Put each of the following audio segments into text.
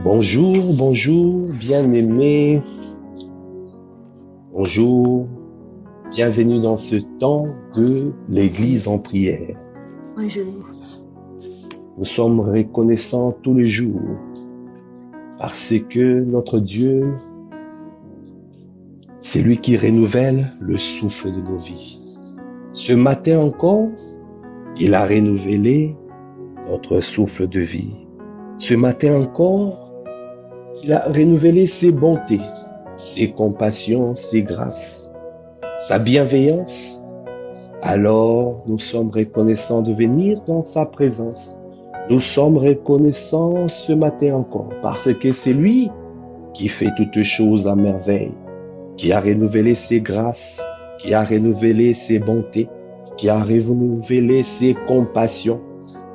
Bonjour, bonjour, bien-aimés. Bonjour, bienvenue dans ce temps de l'Église en prière. Bonjour. Nous sommes reconnaissants tous les jours parce que notre Dieu, c'est lui qui renouvelle le souffle de nos vies. Ce matin encore, il a renouvelé notre souffle de vie. Ce matin encore, il a renouvelé ses bontés, ses compassions, ses grâces, sa bienveillance. Alors, nous sommes reconnaissants de venir dans sa présence. Nous sommes reconnaissants ce matin encore parce que c'est lui qui fait toutes choses à merveille, qui a renouvelé ses grâces, qui a renouvelé ses bontés, qui a renouvelé ses compassions.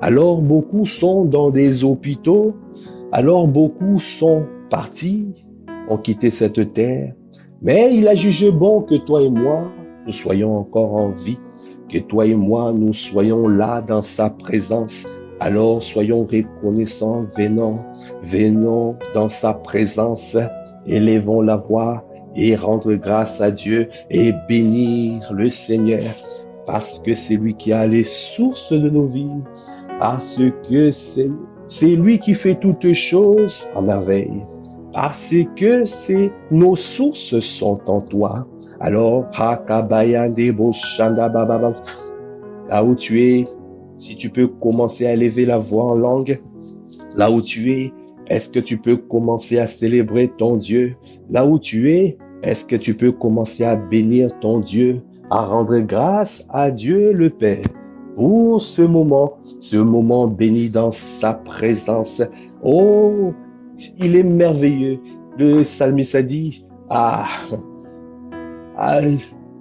Alors, beaucoup sont dans des hôpitaux, alors beaucoup sont partis, ont quitté cette terre, mais il a jugé bon que toi et moi, nous soyons encore en vie, que toi et moi, nous soyons là dans sa présence. Alors soyons reconnaissants, venons dans sa présence, élevons la voix et rendre grâce à Dieu et bénir le Seigneur, parce que c'est lui qui a les sources de nos vies, parce que c'est lui qui fait toutes choses en merveille, parce que nos sources sont en toi. Alors, là où tu es, si tu peux commencer à élever la voix en langue, là où tu es, est-ce que tu peux commencer à célébrer ton Dieu? Là où tu es, est-ce que tu peux commencer à bénir ton Dieu, à rendre grâce à Dieu le Père pour ce moment béni dans sa présence? Oh, il est merveilleux. Le psalmiste a dit, ah,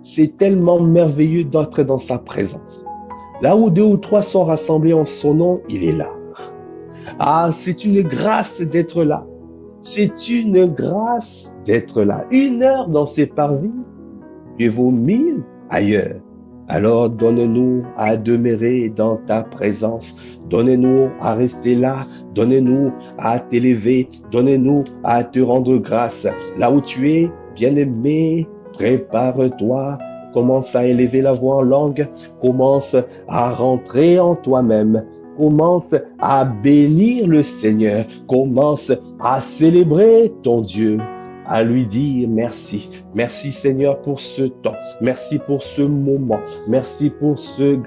c'est tellement merveilleux d'être dans sa présence. Là où deux ou trois sont rassemblés en son nom, il est là. Ah, c'est une grâce d'être là. C'est une grâce d'être là. 1 heure dans ses parvis, mieux vaut 1000 ailleurs. Alors donne-nous à demeurer dans ta présence. Donne-nous à rester là. Donne-nous à t'élever. Donne-nous à te rendre grâce. Là où tu es, bien-aimé, prépare-toi. Commence à élever la voix en langue. Commence à rentrer en toi-même. Commence à bénir le Seigneur. Commence à célébrer ton Dieu, à lui dire merci. Merci Seigneur pour ce temps. Merci pour ce moment. Merci pour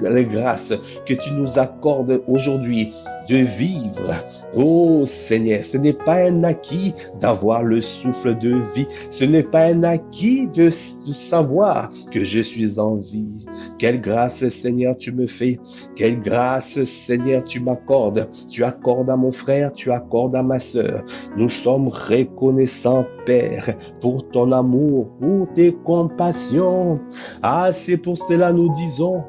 les grâces que tu nous accordes aujourd'hui de vivre. Oh Seigneur, ce n'est pas un acquis d'avoir le souffle de vie. Ce n'est pas un acquis de savoir que je suis en vie. Quelle grâce Seigneur tu me fais. Quelle grâce Seigneur tu m'accordes. Tu accordes à mon frère, tu accordes à ma sœur. Nous sommes reconnaissants Père pour ton amour, pour tes compassions. Ah, c'est pour cela nous disons,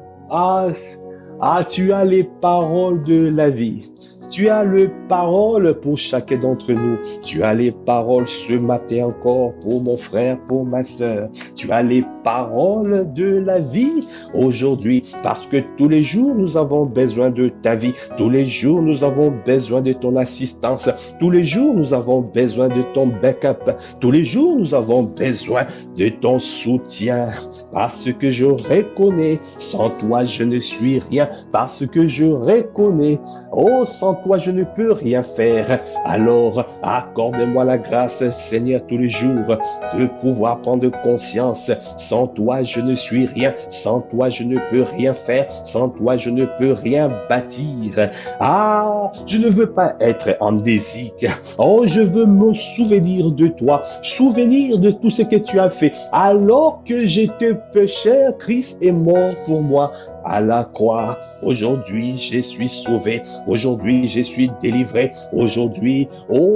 tu as les paroles de la vie. Tu as les paroles pour chacun d'entre nous. Tu as les paroles ce matin encore pour mon frère, pour ma sœur. Tu as les paroles de la vie aujourd'hui parce que tous les jours nous avons besoin de ta vie. Tous les jours nous avons besoin de ton assistance. Tous les jours nous avons besoin de ton backup. Tous les jours nous avons besoin de ton soutien. Parce que je reconnais, sans toi je ne suis rien. Parce que je reconnais, oh, sans toi je ne peux rien faire. Alors accorde-moi la grâce, Seigneur, tous les jours, de pouvoir prendre conscience. Sans toi je ne suis rien. Sans toi je ne peux rien faire. Sans toi je ne peux rien bâtir. Ah, je ne veux pas être amnésique. Oh, je veux me souvenir de toi, souvenir de tout ce que tu as fait. Alors que j'étais pécheur, Christ est mort pour moi à la croix. Aujourd'hui, je suis sauvé. Aujourd'hui, je suis délivré. Aujourd'hui, oh,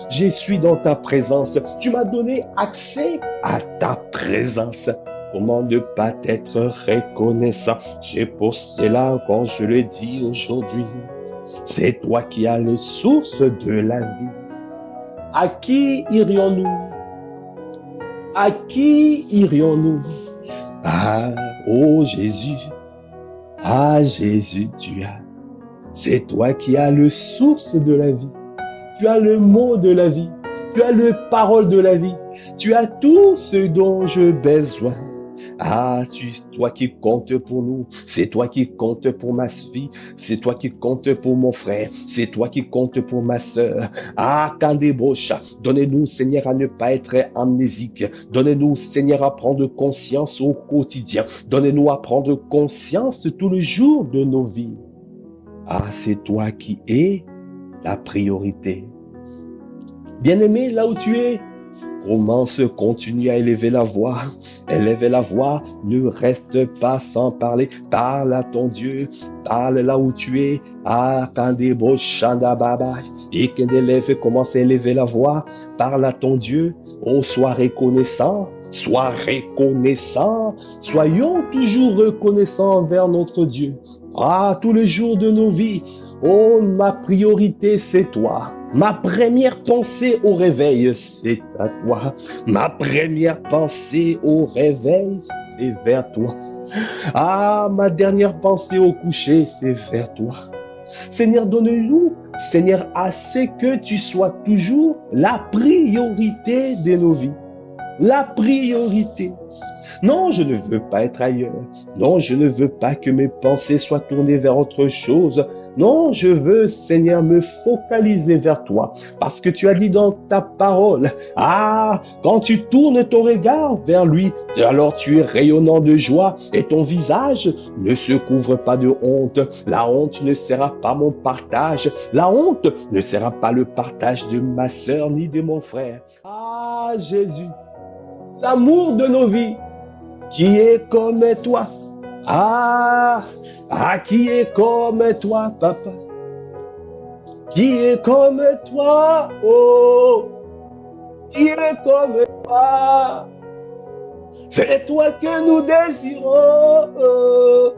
je suis dans ta présence. Tu m'as donné accès à ta présence. Comment ne pas être reconnaissant? C'est pour cela, quand je le dis aujourd'hui, c'est toi qui as les sources de la vie. À qui irions-nous? À qui irions-nous? Ah, oh Jésus, ah Jésus, tu as. C'est toi qui as le source de la vie. Tu as le mot de la vie. Tu as le parole de la vie. Tu as tout ce dont j'ai besoin. Ah, c'est toi qui comptes pour nous. C'est toi qui comptes pour ma fille. C'est toi qui comptes pour mon frère. C'est toi qui comptes pour ma sœur. Ah, Kandébrocha, donnez-nous, Seigneur, à ne pas être amnésique. Donnez-nous, Seigneur, à prendre conscience au quotidien. Donnez-nous à prendre conscience tous les jours de nos vies. Ah, c'est toi qui es la priorité. Bien-aimé, là où tu es, commence, continue à élever la voix. Élève la voix, ne reste pas sans parler. Parle à ton Dieu, parle là où tu es. Ah, Kandebo Shanda Baba. Et que l'élève commence à élever la voix. Parle à ton Dieu. Oh, sois reconnaissant. Sois reconnaissant. Soyons toujours reconnaissants envers notre Dieu. Ah, tous les jours de nos vies. Oh, ma priorité, c'est toi. Ma première pensée au réveil, c'est à toi. Ma première pensée au réveil, c'est vers toi. Ah, ma dernière pensée au coucher, c'est vers toi. Seigneur, donne-nous, Seigneur, assez que tu sois toujours la priorité de nos vies. La priorité. Non, je ne veux pas être ailleurs. Non, je ne veux pas que mes pensées soient tournées vers autre chose. Non, je veux, Seigneur, me focaliser vers toi. Parce que tu as dit dans ta parole, ah, quand tu tournes ton regard vers lui, alors tu es rayonnant de joie et ton visage ne se couvre pas de honte. La honte ne sera pas mon partage. La honte ne sera pas le partage de ma sœur ni de mon frère. Ah, Jésus, l'amour de nos vies, qui est comme toi. Ah, qui est comme toi, papa. Qui est comme toi, oh, qui est comme toi. C'est toi que nous désirons, oh,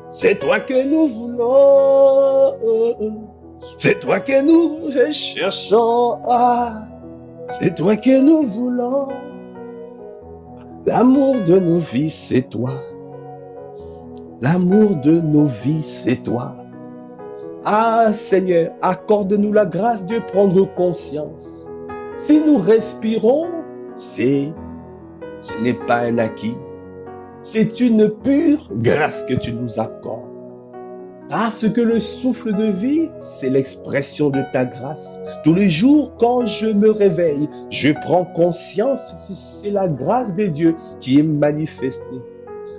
c'est toi que nous voulons, oh, c'est toi que nous recherchons, ah, c'est toi que nous voulons. L'amour de nos vies, c'est toi. L'amour de nos vies, c'est toi. Ah Seigneur, accorde-nous la grâce de prendre conscience. Si nous respirons, ce n'est pas un acquis. C'est une pure grâce que tu nous accordes. Parce que le souffle de vie, c'est l'expression de ta grâce. Tous les jours, quand je me réveille, je prends conscience que c'est la grâce de Dieu qui est manifestée.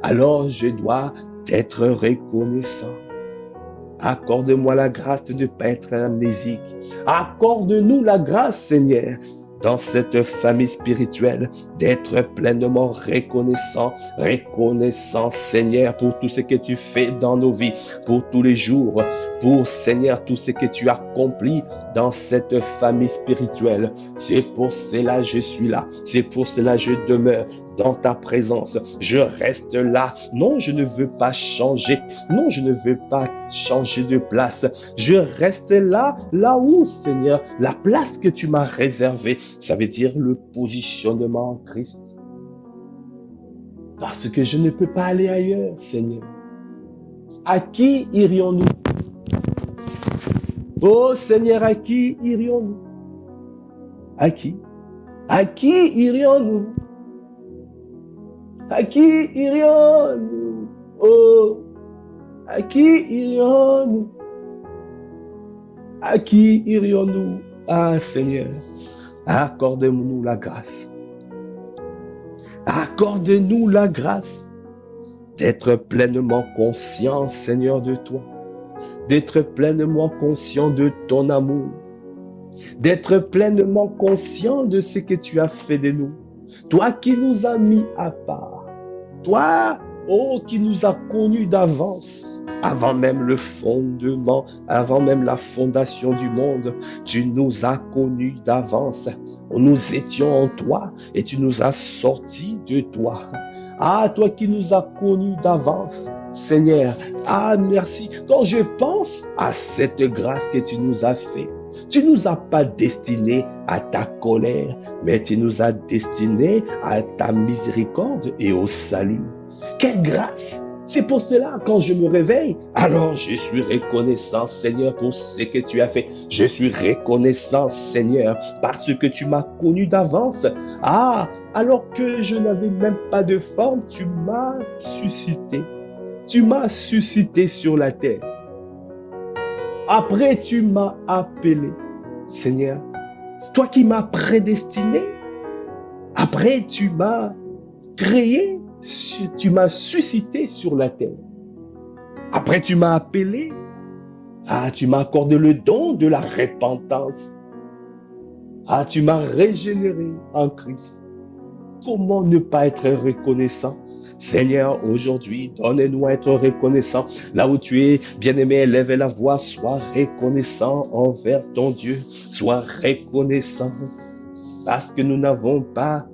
Alors, je dois être reconnaissant. Accorde-moi la grâce de ne pas être amnésique. Accorde-nous la grâce, Seigneur, dans cette famille spirituelle, d'être pleinement reconnaissant, Seigneur, pour tout ce que tu fais dans nos vies, pour tous les jours, pour, Seigneur, tout ce que tu accomplis dans cette famille spirituelle. C'est pour cela que je suis là, c'est pour cela que je demeure dans ta présence. Je reste là. Non, je ne veux pas changer. Non, je ne veux pas changer de place. Je reste là, là où, Seigneur, la place que tu m'as réservée. Ça veut dire le positionnement en Christ. Parce que je ne peux pas aller ailleurs, Seigneur. À qui irions-nous? Oh Seigneur, à qui irions-nous? À qui? À qui irions-nous? À qui irions-nous? Oh, à qui irions-nous? À qui irions-nous? Ah Seigneur, accorde-nous la grâce. Accorde-nous la grâce d'être pleinement conscient, Seigneur, de toi. D'être pleinement conscient de ton amour. D'être pleinement conscient de ce que tu as fait de nous. Toi qui nous as mis à part. Toi, oh, qui nous as connus d'avance. Avant même le fondement, avant même la fondation du monde, tu nous as connus d'avance. Nous étions en toi et tu nous as sortis de toi. Ah, toi qui nous as connus d'avance, Seigneur, ah, merci. Quand je pense à cette grâce que tu nous as fait, tu nous as pas destinés à ta colère, mais tu nous as destinés à ta miséricorde et au salut. Quelle grâce! C'est pour cela, quand je me réveille, alors je suis reconnaissant, Seigneur, pour ce que tu as fait. Je suis reconnaissant, Seigneur, parce que tu m'as connu d'avance. Ah, alors que je n'avais même pas de forme, tu m'as suscité. Tu m'as suscité sur la terre. Après, tu m'as appelé, Seigneur. Toi qui m'as prédestiné. Après, tu m'as créé, tu m'as suscité sur la terre. Après, tu m'as appelé. Ah, tu m'as accordé le don de la repentance. Ah, tu m'as régénéré en Christ. Comment ne pas être reconnaissant? Seigneur, aujourd'hui, donne-nous à être reconnaissant. Là où tu es, bien-aimé, élève la voix, sois reconnaissant envers ton Dieu. Sois reconnaissant parce que nous n'avons pas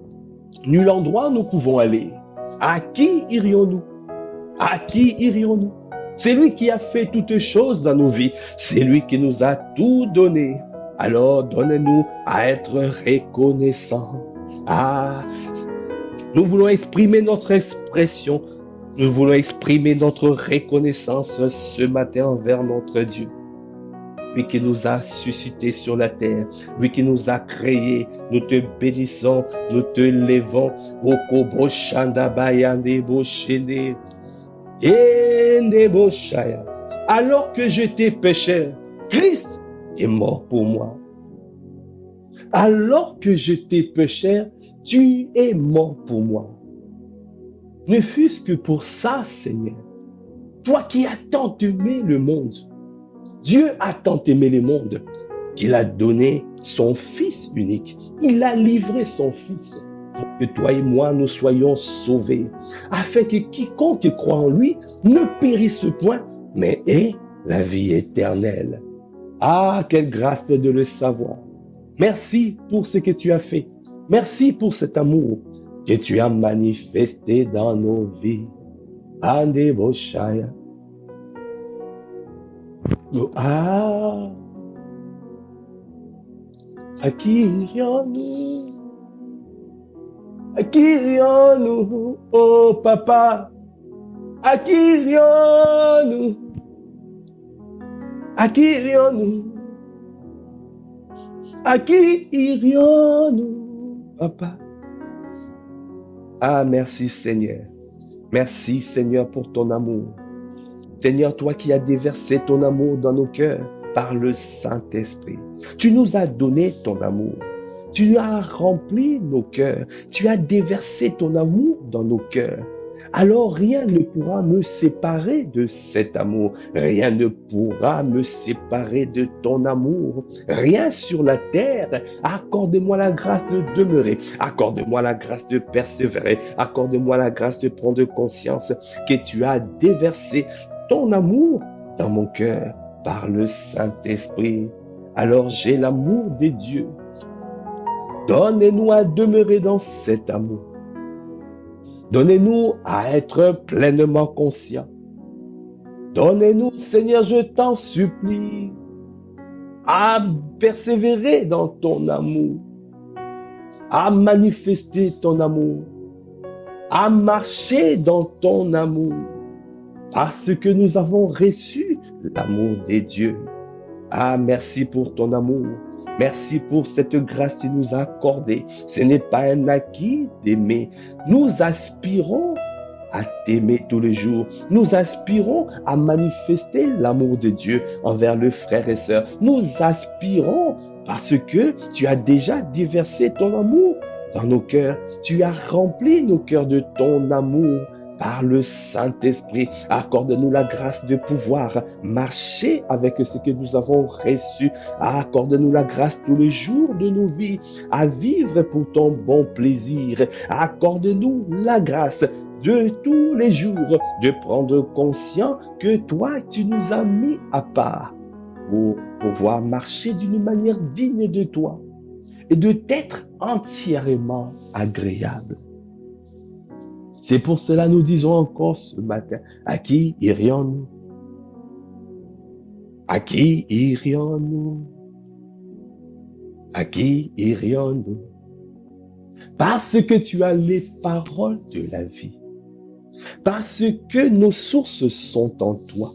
nul endroit où nous pouvons aller. À qui irions-nous? À qui irions-nous? C'est lui qui a fait toutes choses dans nos vies. C'est lui qui nous a tout donné. Alors, donne-nous à être reconnaissants. Ah, nous voulons exprimer notre expression. Nous voulons exprimer notre reconnaissance ce matin envers notre Dieu. Lui qui nous a suscités sur la terre, lui qui nous a créés, nous te bénissons, nous te levons. Alors que j'étais pécheur, Christ est mort pour moi. Alors que j'étais pécheur, tu es mort pour moi. Ne fût-ce que pour ça, Seigneur. Toi qui as tant aimé le monde, Dieu a tant aimé le monde qu'il a donné son Fils unique. Il a livré son Fils pour que toi et moi nous soyons sauvés, afin que quiconque croit en lui ne périsse point, mais ait la vie éternelle. Ah, quelle grâce de le savoir. Merci pour ce que tu as fait. Merci pour cet amour que tu as manifesté dans nos vies. Ande Boshaya. Ah, à qui irions-nous? À qui irions-nous? Oh papa, à qui irions-nous? À qui irions-nous? À qui irions-nous, papa? Ah, merci Seigneur. Merci Seigneur pour ton amour. Seigneur, toi qui as déversé ton amour dans nos cœurs par le Saint-Esprit. Tu nous as donné ton amour. Tu as rempli nos cœurs. Tu as déversé ton amour dans nos cœurs. Alors rien ne pourra me séparer de cet amour. Rien ne pourra me séparer de ton amour. Rien sur la terre. Accorde-moi la grâce de demeurer. Accorde-moi la grâce de persévérer. Accorde-moi la grâce de prendre conscience que tu as déversé ton amour dans mon cœur par le Saint-Esprit. Alors j'ai l'amour de Dieu. Donnez-nous à demeurer dans cet amour. Donnez-nous à être pleinement conscients. Donnez-nous, Seigneur, je t'en supplie, à persévérer dans ton amour, à manifester ton amour, à marcher dans ton amour, parce que nous avons reçu l'amour des dieux. Ah, merci pour ton amour. Merci pour cette grâce que tu nous as accordée. Ce n'est pas un acquis d'aimer. Nous aspirons à t'aimer tous les jours. Nous aspirons à manifester l'amour de Dieu envers le frère et sœur. Nous aspirons parce que tu as déjà déversé ton amour dans nos cœurs. Tu as rempli nos cœurs de ton amour. Par le Saint-Esprit, accorde-nous la grâce de pouvoir marcher avec ce que nous avons reçu. Accorde-nous la grâce tous les jours de nos vies à vivre pour ton bon plaisir. Accorde-nous la grâce de tous les jours de prendre conscience que toi, tu nous as mis à part pour pouvoir marcher d'une manière digne de toi et de t'être entièrement agréable. C'est pour cela que nous disons encore ce matin, à qui irions-nous? À qui irions-nous? À qui irions-nous? Parce que tu as les paroles de la vie. Parce que nos sources sont en toi.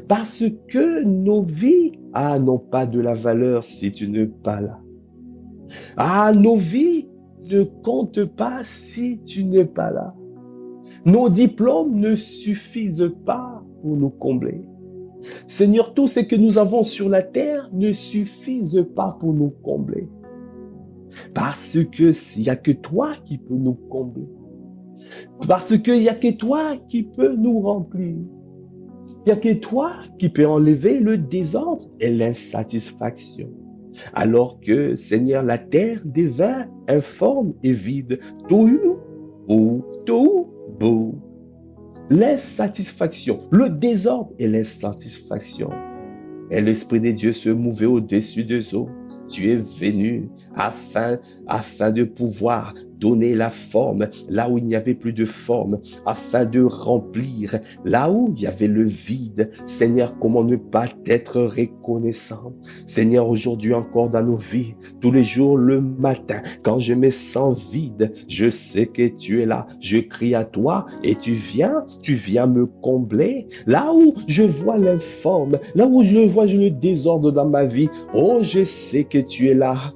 Parce que nos vies, n'ont pas de la valeur si tu n'es pas là. Nos vies ne comptent pas si tu n'es pas là. Nos diplômes ne suffisent pas pour nous combler. Seigneur, tout ce que nous avons sur la terre ne suffisent pas pour nous combler. Parce que s'il n'y a que toi qui peux nous combler. Parce qu'il n'y a que toi qui peux nous remplir. Il n'y a que toi qui peux enlever le désordre et l'insatisfaction. Alors que, Seigneur, la terre devint informe et vide. Tout, tout, l'insatisfaction, le désordre et l'insatisfaction. Et l'Esprit de Dieu se mouvait au-dessus des eaux. Tu es venu afin de pouvoir donner la forme là où il n'y avait plus de forme, afin de remplir là où il y avait le vide. Seigneur, comment ne pas être reconnaissant? Seigneur, aujourd'hui encore dans nos vies, tous les jours le matin, quand je me sens vide, je sais que tu es là. Je crie à toi et tu viens me combler. Là où je vois l'informe, là où je vois le désordre dans ma vie, oh, je sais que tu es là.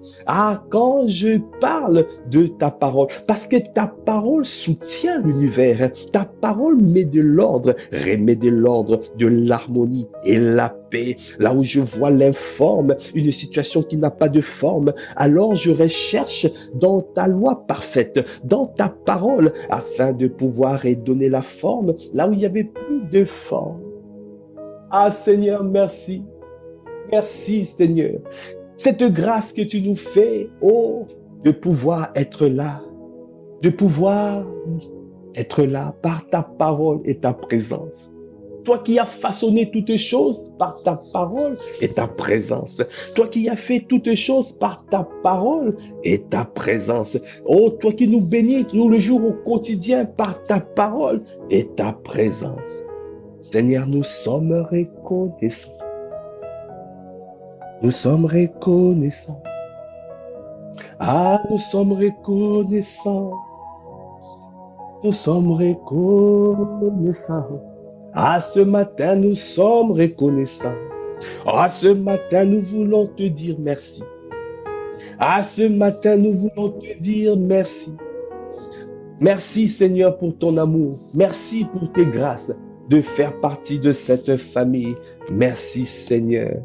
Quand je parle de ta parole, parce que ta parole soutient l'univers, ta parole met de l'ordre, remet de l'ordre, de l'harmonie et la paix. Là où je vois l'informe, une situation qui n'a pas de forme, alors je recherche dans ta loi parfaite, dans ta parole, afin de pouvoir donner la forme là où il n'y avait plus de forme. Seigneur, merci. Merci, Seigneur. Cette grâce que tu nous fais, de pouvoir être là, par ta parole et ta présence. Toi qui as façonné toutes choses par ta parole et ta présence. Toi qui as fait toutes choses par ta parole et ta présence. Oh, toi qui nous bénis tous les jours au quotidien par ta parole et ta présence. Seigneur, nous sommes reconnaissants. Nous sommes reconnaissants. Nous sommes reconnaissants. Nous sommes reconnaissants. Ce matin, nous sommes reconnaissants. Ce matin, nous voulons te dire merci. Ce matin, nous voulons te dire merci. Merci, Seigneur, pour ton amour. Merci pour tes grâces de faire partie de cette famille. Merci, Seigneur.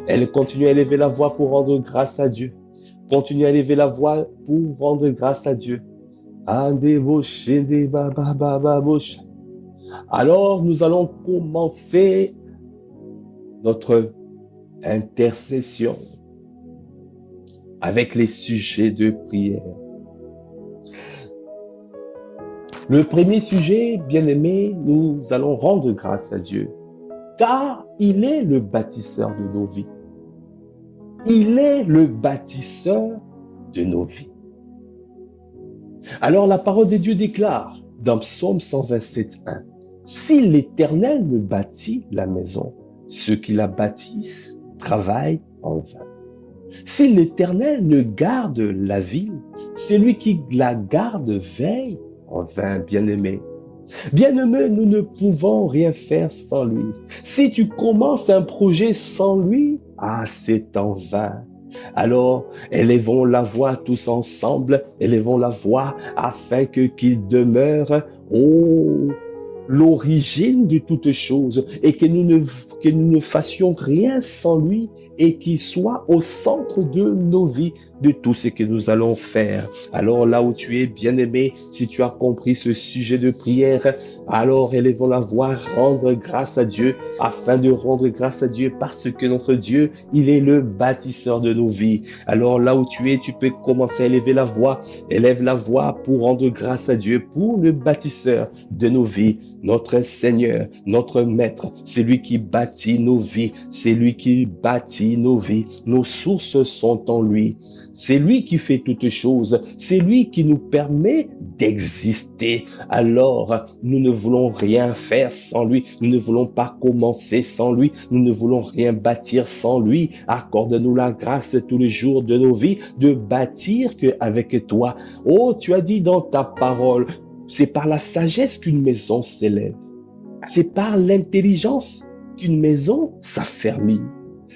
Elle continue à élever la voix pour rendre grâce à Dieu. Continue à élever la voix pour rendre grâce à Dieu. Alors, nous allons commencer notre intercession avec les sujets de prière. Le premier sujet, bien-aimé, nous allons rendre grâce à Dieu, car il est le bâtisseur de nos vies. Il est le bâtisseur de nos vies. Alors la parole de Dieu déclare dans Psaume 127:1, si l'Éternel ne bâtit la maison, ceux qui la bâtissent travaillent en vain. Si l'Éternel ne garde la ville, celui qui la garde veille en vain, bien-aimé. Bien-aimé, nous ne pouvons rien faire sans lui. Si tu commences un projet sans lui, c'est en vain. Alors, élevons la voix tous ensemble, élevons la voix afin qu'il demeure l'origine de toutes choses et que nous ne fassions rien sans lui et qu'il soit au centre de nos vies, de tout ce que nous allons faire. Alors là où tu es, bien-aimé, si tu as compris ce sujet de prière, alors élevons la voix, rendre grâce à Dieu, afin de rendre grâce à Dieu parce que notre Dieu, il est le bâtisseur de nos vies. Alors là où tu es, tu peux commencer à élever la voix, élève la voix pour rendre grâce à Dieu, pour le bâtisseur de nos vies, notre Seigneur, notre Maître, c'est lui qui bâtit nos vies, c'est lui qui bâtit bâtit nos vies. Nos sources sont en lui. C'est lui qui fait toutes choses. C'est lui qui nous permet d'exister. Alors, nous ne voulons rien faire sans lui. Nous ne voulons pas commencer sans lui. Nous ne voulons rien bâtir sans lui. Accorde-nous la grâce tous les jours de nos vies de bâtir qu'avec toi. Oh, tu as dit dans ta parole, c'est par la sagesse qu'une maison s'élève. C'est par l'intelligence qu'une maison s'affermit.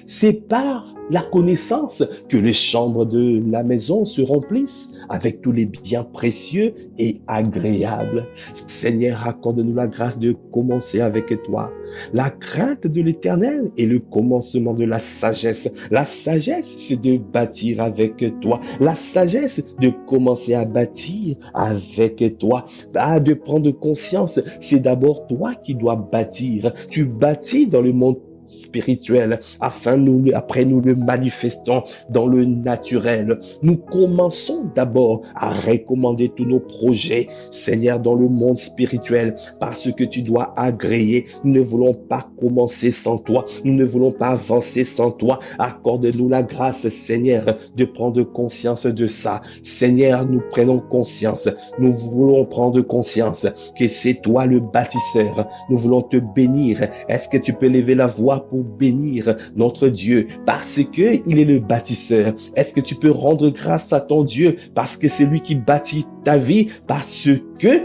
C'est par la connaissance que les chambres de la maison se remplissent avec tous les biens précieux et agréables. Seigneur, accorde-nous la grâce de commencer avec toi. La crainte de l'Éternel est le commencement de la sagesse. La sagesse, c'est de bâtir avec toi. La sagesse, de commencer à bâtir avec toi. De prendre conscience, c'est d'abord toi qui dois bâtir. Tu bâtis dans le monde spirituel, après nous le manifestons dans le naturel. Nous commençons d'abord à recommander tous nos projets, Seigneur, dans le monde spirituel, parce que tu dois agréer. Nous ne voulons pas commencer sans toi. Nous ne voulons pas avancer sans toi. Accorde-nous la grâce, Seigneur, de prendre conscience de ça. Seigneur, nous prenons conscience. Nous voulons prendre conscience que c'est toi le bâtisseur. Nous voulons te bénir. Est-ce que tu peux lever la voix pour bénir notre Dieu parce que il est le bâtisseur? Est-ce que tu peux rendre grâce à ton Dieu parce que c'est lui qui bâtit ta vie, parce que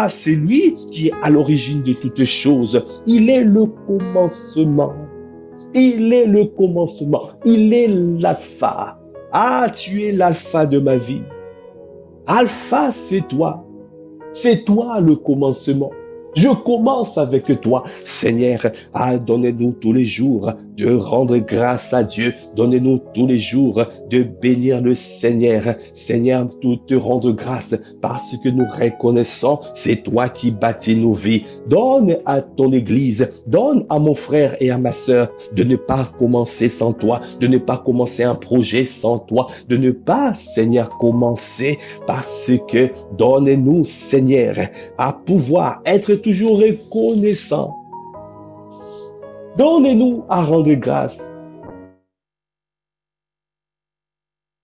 c'est lui qui est à l'origine de toutes choses. Il est le commencement. Il est le commencement. Il est l'alpha. Tu es l'alpha de ma vie. Alpha, c'est toi. C'est toi le commencement. Je commence avec toi. Seigneur, donnez-nous tous les jours de rendre grâce à Dieu. Donnez-nous tous les jours de bénir le Seigneur. Seigneur, de te rendre grâce parce que nous reconnaissons, c'est toi qui bâtis nos vies. Donne à ton Église, donne à mon frère et à ma sœur de ne pas commencer sans toi, de ne pas commencer un projet sans toi, de ne pas, Seigneur, commencer parce que donne-nous, Seigneur, à pouvoir être toujours reconnaissant. Donnez-nous à rendre grâce.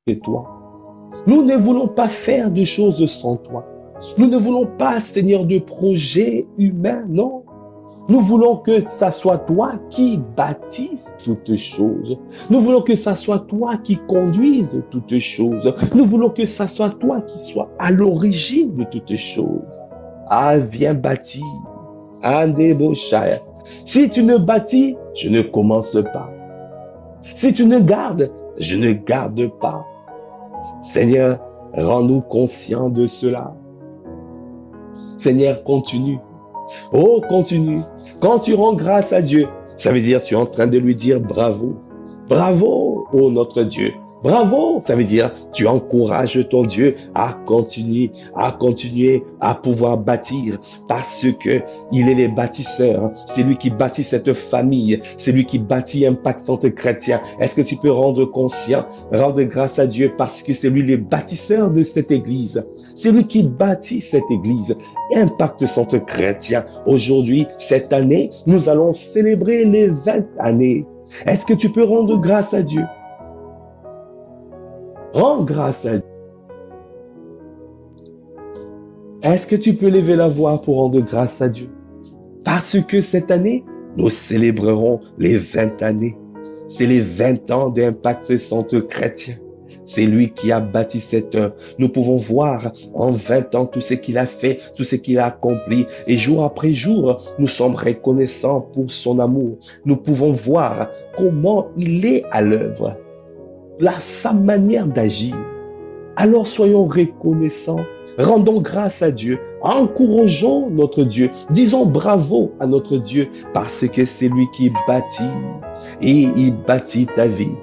Et toi. Nous ne voulons pas faire de choses sans toi. Nous ne voulons pas, Seigneur, de projets humains, non. Nous voulons que ça soit toi qui bâtisse toutes choses. Nous voulons que ça soit toi qui conduise toutes choses. Nous voulons que ça soit toi qui soit à l'origine de toutes choses. Viens bâtir. Si tu ne bâtis, je ne commence pas. Si tu ne gardes, je ne garde pas. Seigneur, rends-nous conscients de cela. Seigneur, continue. Oh, continue. Quand tu rends grâce à Dieu, ça veut dire que tu es en train de lui dire bravo. Bravo, oh notre Dieu. Bravo, ça veut dire tu encourages ton Dieu à continuer à pouvoir bâtir parce que il est le bâtisseur. C'est lui qui bâtit cette famille. C'est lui qui bâtit Impact Centre Chrétien. Est-ce que tu peux rendre grâce à Dieu parce que c'est lui le bâtisseur de cette église. C'est lui qui bâtit cette église. Impact Centre Chrétien. Aujourd'hui, cette année, nous allons célébrer les 20 années. Est-ce que tu peux rendre grâce à Dieu? Rends grâce à Dieu. Est-ce que tu peux lever la voix pour rendre grâce à Dieu? Parce que cette année, nous célébrerons les 20 années. C'est les 20 ans d'Impact Centre Chrétien. C'est lui qui a bâti cette œuvre. Nous pouvons voir en 20 ans tout ce qu'il a fait, tout ce qu'il a accompli. Et jour après jour, nous sommes reconnaissants pour son amour. Nous pouvons voir comment il est à l'œuvre. Sa manière d'agir. Alors soyons reconnaissants, rendons grâce à Dieu, encourageons notre Dieu, disons bravo à notre Dieu parce que c'est lui qui bâtit et il bâtit ta vie.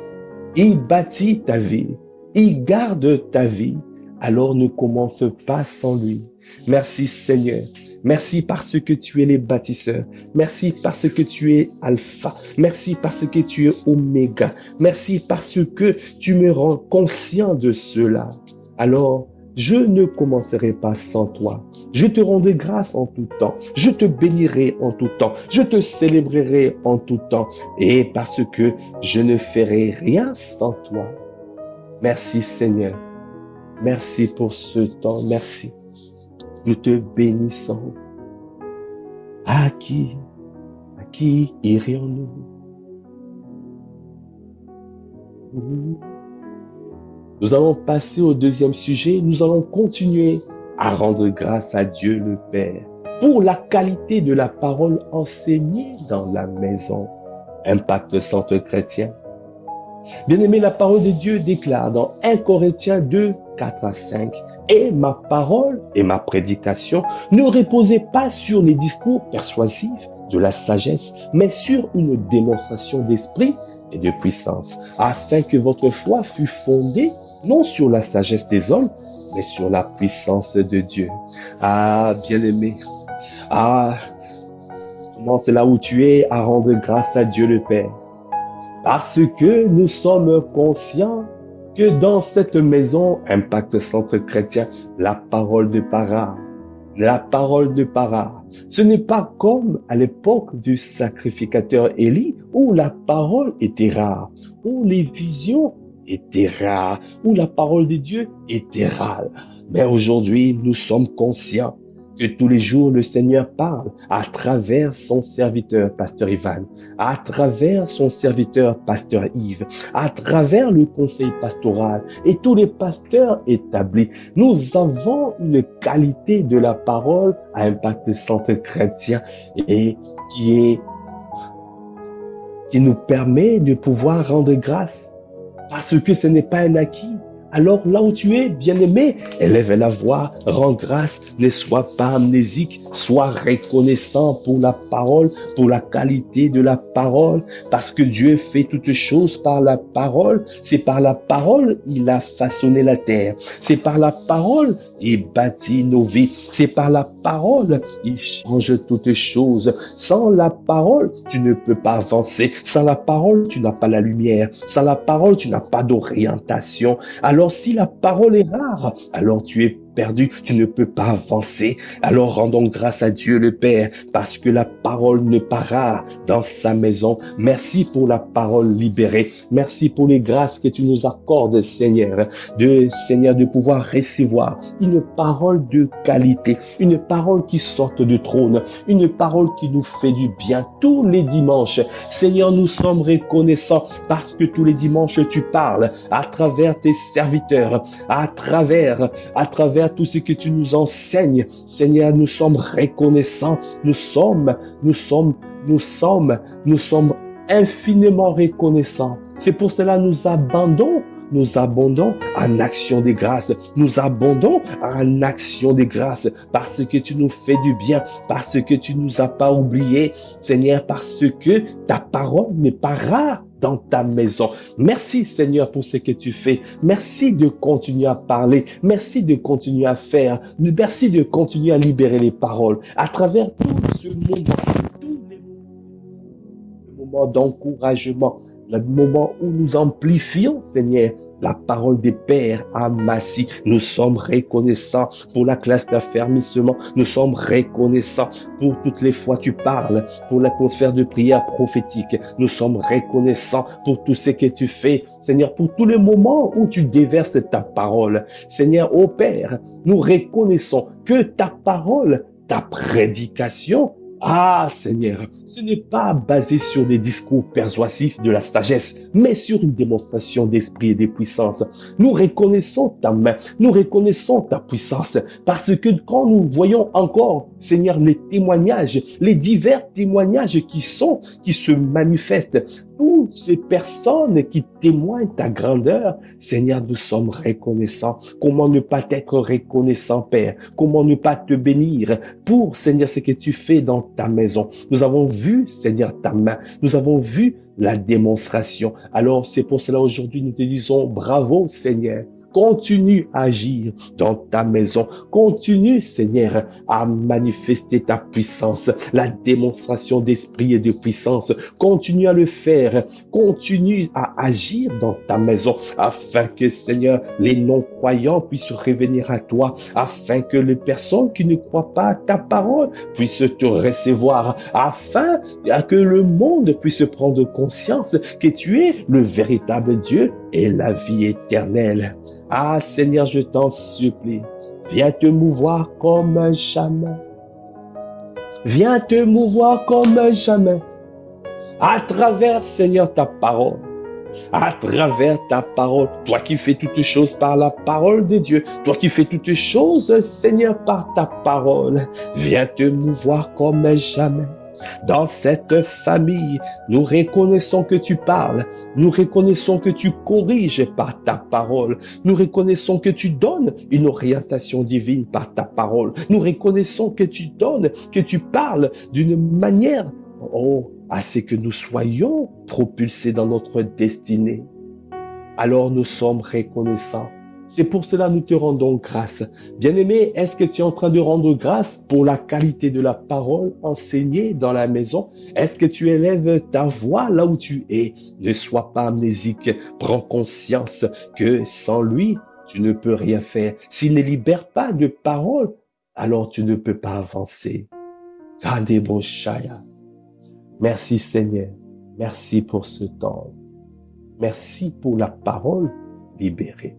Il bâtit ta vie, il garde ta vie. Alors ne commence pas sans lui. Merci Seigneur. Merci parce que tu es le bâtisseur. Merci parce que tu es Alpha. Merci parce que tu es Oméga. Merci parce que tu me rends conscient de cela. Alors, je ne commencerai pas sans toi. Je te rendrai grâce en tout temps. Je te bénirai en tout temps. Je te célébrerai en tout temps. Et parce que je ne ferai rien sans toi. Merci Seigneur. Merci pour ce temps. Merci. Nous te bénissons. À qui irions-nous? Nous allons passer au deuxième sujet. Nous allons continuer à rendre grâce à Dieu le Père pour la qualité de la parole enseignée dans la maison. Impact Centre Chrétien. Bien-aimé, la parole de Dieu déclare dans 1 Corinthiens 2, 4 à 5, « Et ma parole et ma prédication ne reposaient pas sur les discours persuasifs de la sagesse, mais sur une démonstration d'esprit et de puissance, afin que votre foi fût fondée non sur la sagesse des hommes, mais sur la puissance de Dieu. » Ah, bien-aimé, ah, comment c'est là où tu es à rendre grâce à Dieu le Père. Parce que nous sommes conscients que dans cette maison, Impact Centre Chrétien, la parole de Para, ce n'est pas comme à l'époque du sacrificateur Élie, où la parole était rare, où les visions étaient rares, où la parole de Dieu était rare. Mais aujourd'hui, nous sommes conscients que tous les jours, le Seigneur parle à travers son serviteur, Pasteur Ivan, à travers son serviteur, Pasteur Yves, à travers le conseil pastoral et tous les pasteurs établis. Nous avons une qualité de la parole à Impact Centre Chrétien et qui nous permet de pouvoir rendre grâce parce que ce n'est pas un acquis. Alors là où tu es, bien-aimé, élève la voix, rends grâce, ne sois pas amnésique, sois reconnaissant pour la parole, pour la qualité de la parole, parce que Dieu fait toutes choses par la parole. C'est par la parole il a façonné la terre. C'est par la parole il bâtit nos vies. C'est par la parole il change toutes choses. Sans la parole, tu ne peux pas avancer. Sans la parole, tu n'as pas la lumière. Sans la parole, tu n'as pas d'orientation. Alors si la parole est rare, alors tu es perdu, tu ne peux pas avancer. Alors rendons grâce à Dieu le Père, parce que la parole n'est pas rare dans sa maison. Merci pour la parole libérée. Merci pour les grâces que tu nous accordes, Seigneur, de pouvoir recevoir une parole de qualité, une parole qui sorte du trône, une parole qui nous fait du bien tous les dimanches. Seigneur, nous sommes reconnaissants parce que tous les dimanches tu parles à travers tes serviteurs, à travers tout ce que tu nous enseignes. Seigneur, nous sommes reconnaissants. Nous sommes infiniment reconnaissants. C'est pour cela que nous abondons en action de grâce. Nous abondons en action de grâce parce que tu nous fais du bien, parce que tu nous as pas oubliés, Seigneur, parce que ta parole n'est pas rare dans ta maison. Merci Seigneur pour ce que tu fais. Merci de continuer à parler. Merci de continuer à faire. Merci de continuer à libérer les paroles à travers tout ce moment, tous les moments d'encouragement, le moment où nous amplifions, Seigneur, la parole des pères à Massy. Nous sommes reconnaissants pour la classe d'affermissement. Nous sommes reconnaissants pour toutes les fois tu parles, pour l'atmosphère de prière prophétique. Nous sommes reconnaissants pour tout ce que tu fais, Seigneur, pour tous les moments où tu déverses ta parole. Seigneur, ô Père, nous reconnaissons que ta parole, ta prédication, ah Seigneur, ce n'est pas basé sur des discours persuasifs de la sagesse, mais sur une démonstration d'esprit et de puissance. Nous reconnaissons ta main, nous reconnaissons ta puissance, parce que quand nous voyons encore, Seigneur, les témoignages, les divers témoignages qui se manifestent, toutes ces personnes qui témoignent ta grandeur, Seigneur, nous sommes reconnaissants. Comment ne pas être reconnaissant, Père? Comment ne pas te bénir pour, Seigneur, ce que tu fais dans ta maison? Nous avons vu, Seigneur, ta main. Nous avons vu la démonstration. Alors, c'est pour cela aujourd'hui, nous te disons bravo, Seigneur. continue à agir dans ta maison. Continue, Seigneur, à manifester ta puissance, la démonstration d'esprit et de puissance. Continue à le faire. Continue à agir dans ta maison afin que, Seigneur, les non-croyants puissent revenir à toi, afin que les personnes qui ne croient pas à ta parole puissent te recevoir, afin que le monde puisse prendre conscience que tu es le véritable Dieu et la vie éternelle. Ah, Seigneur, je t'en supplie, viens te mouvoir comme jamais. Viens te mouvoir comme jamais. À travers, Seigneur, ta parole. À travers ta parole, toi qui fais toutes choses par la parole de Dieu, toi qui fais toutes choses, Seigneur, par ta parole, viens te mouvoir comme jamais. Dans cette famille, nous reconnaissons que tu parles, nous reconnaissons que tu corriges par ta parole, nous reconnaissons que tu donnes une orientation divine par ta parole, nous reconnaissons que tu donnes, que tu parles d'une manière, à ce que nous soyons propulsés dans notre destinée. Alors nous sommes reconnaissants. C'est pour cela que nous te rendons grâce. Bien-aimé, est-ce que tu es en train de rendre grâce pour la qualité de la parole enseignée dans la maison? Est-ce que tu élèves ta voix là où tu es? Ne sois pas amnésique. Prends conscience que sans lui, tu ne peux rien faire. S'il ne libère pas de parole, alors tu ne peux pas avancer. Kadeboshaya. Merci Seigneur. Merci pour ce temps. Merci pour la parole libérée.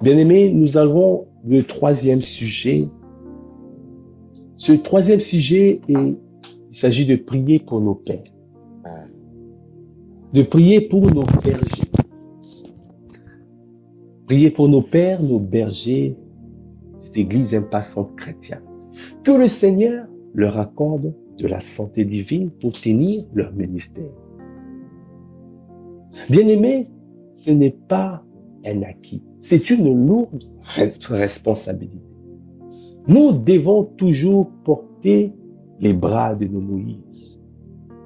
Bien-aimés, nous avons le troisième sujet. Ce troisième sujet, il s'agit de prier pour nos pères. De prier pour nos bergers. Prier pour nos pères, nos bergers, des églises impassantes chrétiennes. Que le Seigneur leur accorde de la santé divine pour tenir leur ministère. Bien-aimés, ce n'est pas un acquis. C'est une lourde responsabilité. Nous devons toujours porter les bras de nos Moïse.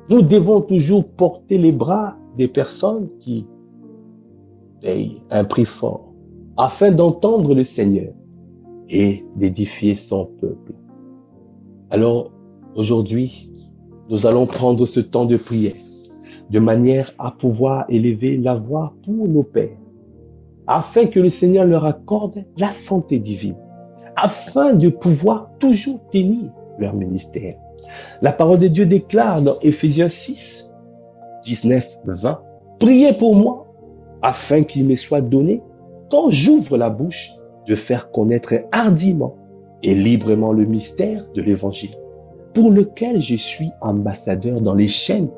Nous devons toujours porter les bras des personnes qui payent un prix fort afin d'entendre le Seigneur et d'édifier son peuple. Alors, aujourd'hui, nous allons prendre ce temps de prière de manière à pouvoir élever la voix pour nos pères, afin que le Seigneur leur accorde la santé divine, afin de pouvoir toujours tenir leur ministère. La parole de Dieu déclare dans Éphésiens 6, 19-20, « Priez pour moi, afin qu'il me soit donné, quand j'ouvre la bouche, de faire connaître hardiment et librement le mystère de l'Évangile, pour lequel je suis ambassadeur dans les chaînes,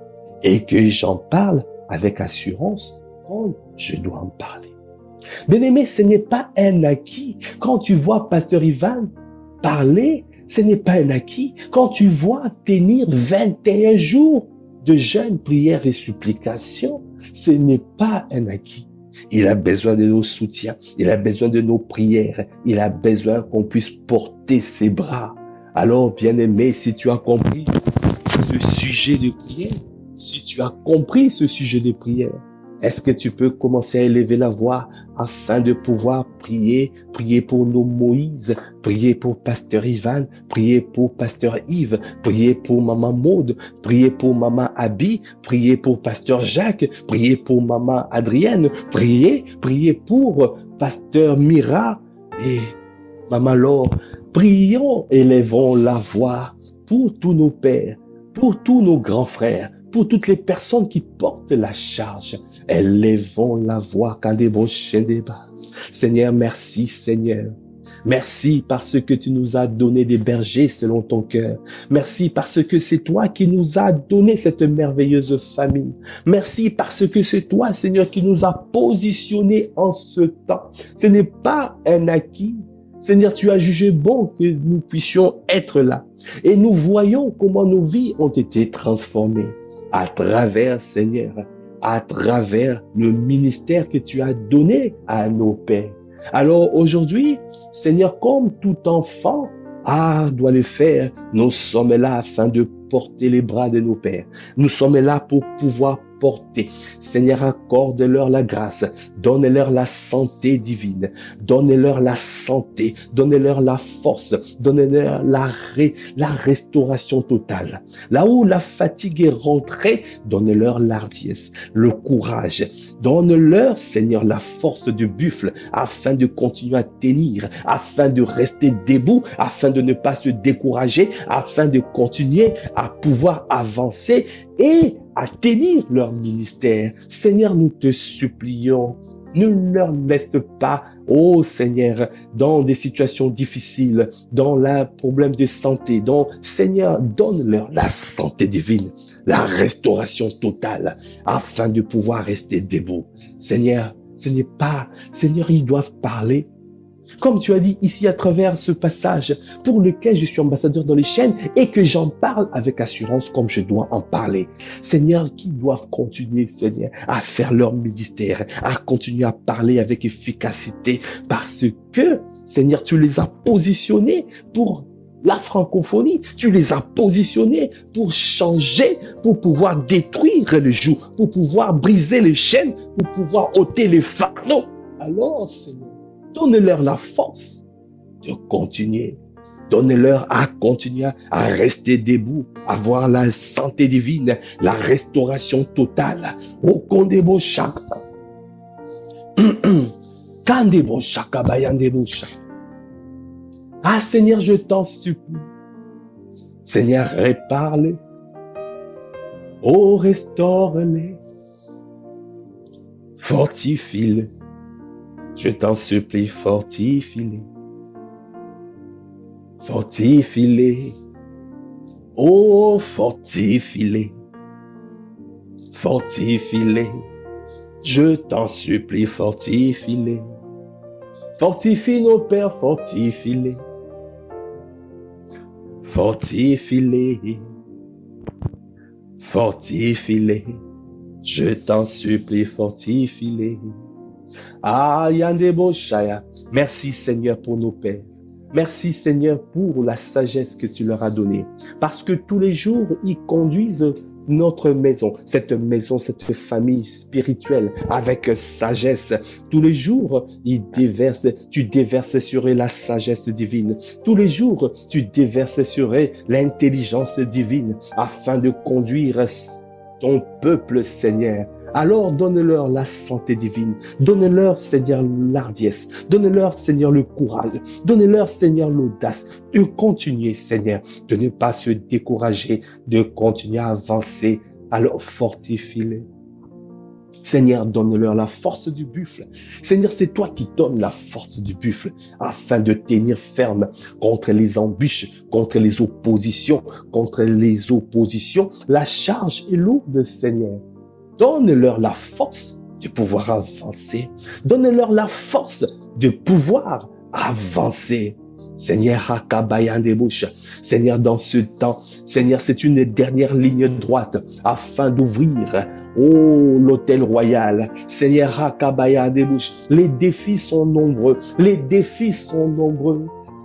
et que j'en parle avec assurance quand je dois en parler. » Bien-aimé, ce n'est pas un acquis. Quand tu vois Pasteur Ivan parler, ce n'est pas un acquis. Quand tu vois tenir 21 jours de jeûne, prière et supplication, ce n'est pas un acquis. Il a besoin de nos soutiens, il a besoin de nos prières, il a besoin qu'on puisse porter ses bras. Alors, bien-aimé, si tu as compris ce sujet de prière, si tu as compris ce sujet de prière, est-ce que tu peux commencer à élever la voix afin de pouvoir prier, prier pour nos Moïse, prier pour Pasteur Ivan, prier pour Pasteur Yves, prier pour Maman Maude, prier pour Maman Abby, prier pour Pasteur Jacques, prier pour Maman Adrienne, prier pour Pasteur Mira et Maman Laure. Prions, élevons la voix pour tous nos pères, pour tous nos grands frères, pour toutes les personnes qui portent la charge. Élevons la voix quand des prochains débats. Seigneur, merci Seigneur. Merci parce que tu nous as donné des bergers selon ton cœur. Merci parce que c'est toi qui nous as donné cette merveilleuse famille. Merci parce que c'est toi, Seigneur, qui nous as positionnés en ce temps. Ce n'est pas un acquis. Seigneur, tu as jugé bon que nous puissions être là. Et nous voyons comment nos vies ont été transformées à travers, Seigneur, à travers le ministère que tu as donné à nos pères. Alors aujourd'hui, Seigneur, comme tout enfant doit le faire, nous sommes là afin de porter les bras de nos pères. Nous sommes là pour pouvoir porter. Seigneur, accorde-leur la grâce, donne-leur la santé divine, donne-leur la santé, donne-leur la force, donne-leur la restauration totale. Là où la fatigue est rentrée, donne-leur l'ardiesse, le courage, donne-leur, Seigneur, la force du buffle afin de continuer à tenir, afin de rester debout, afin de ne pas se décourager, afin de continuer à pouvoir avancer et à tenir leur ministère. Seigneur, nous te supplions, ne leur laisse pas, oh Seigneur, dans des situations difficiles, dans un problème de santé, Seigneur, donne-leur la santé divine, la restauration totale, afin de pouvoir rester debout. Seigneur, Seigneur, ils doivent parler. Comme tu as dit ici à travers ce passage pour lequel je suis ambassadeur dans les chaînes et que j'en parle avec assurance comme je dois en parler. Seigneur, qui doivent continuer, Seigneur, à faire leur ministère, à continuer à parler avec efficacité parce que, Seigneur, tu les as positionnés pour la francophonie, tu les as positionnés pour changer, pour pouvoir détruire le joug, pour pouvoir briser les chaînes, pour pouvoir ôter les fardeaux. Alors, Seigneur, donne-leur la force de continuer. Donne-leur à continuer à rester debout, avoir la santé divine, la restauration totale. Au Kondebo Chaka. Kandebo Chaka Bayandebo Chaka. Ah Seigneur, je t'en supplie. Seigneur, répare-les. Oh, restaure-les. Fortifie-les. Je t'en supplie, fortifie-les. Fortifie-les. Oh, fortifie-les. Fortifie-les. Je t'en supplie, fortifie-les. Fortifie nos pères, fortifie-les. Fortifie-les. Fortifie-les. Je t'en supplie, fortifie-les. Ah, Yandebo Shaya. Merci Seigneur pour nos pères. Merci Seigneur pour la sagesse que tu leur as donnée. Parce que tous les jours, ils conduisent notre maison, cette famille spirituelle avec sagesse. Tous les jours, tu déverses sur eux la sagesse divine. Tous les jours, tu déverses sur eux l'intelligence divine afin de conduire ton peuple, Seigneur. Alors donne-leur la santé divine, donne-leur, Seigneur, l'ardiesse, donne-leur, Seigneur, le courage, donne-leur, Seigneur, l'audace de continuer, Seigneur, de ne pas se décourager, de continuer à avancer. Alors fortifie-les. Seigneur, donne-leur la force du buffle. Seigneur, c'est toi qui donnes la force du buffle afin de tenir ferme contre les embûches, contre les oppositions, La charge est lourde, Seigneur. Donne-leur la force de pouvoir avancer. Donne-leur la force de pouvoir avancer. Seigneur, Hakabayandebouche. Seigneur, dans ce temps, Seigneur, c'est une dernière ligne droite afin d'ouvrir, l'hôtel royal. Seigneur, Hakabayandebouche. Les défis sont nombreux.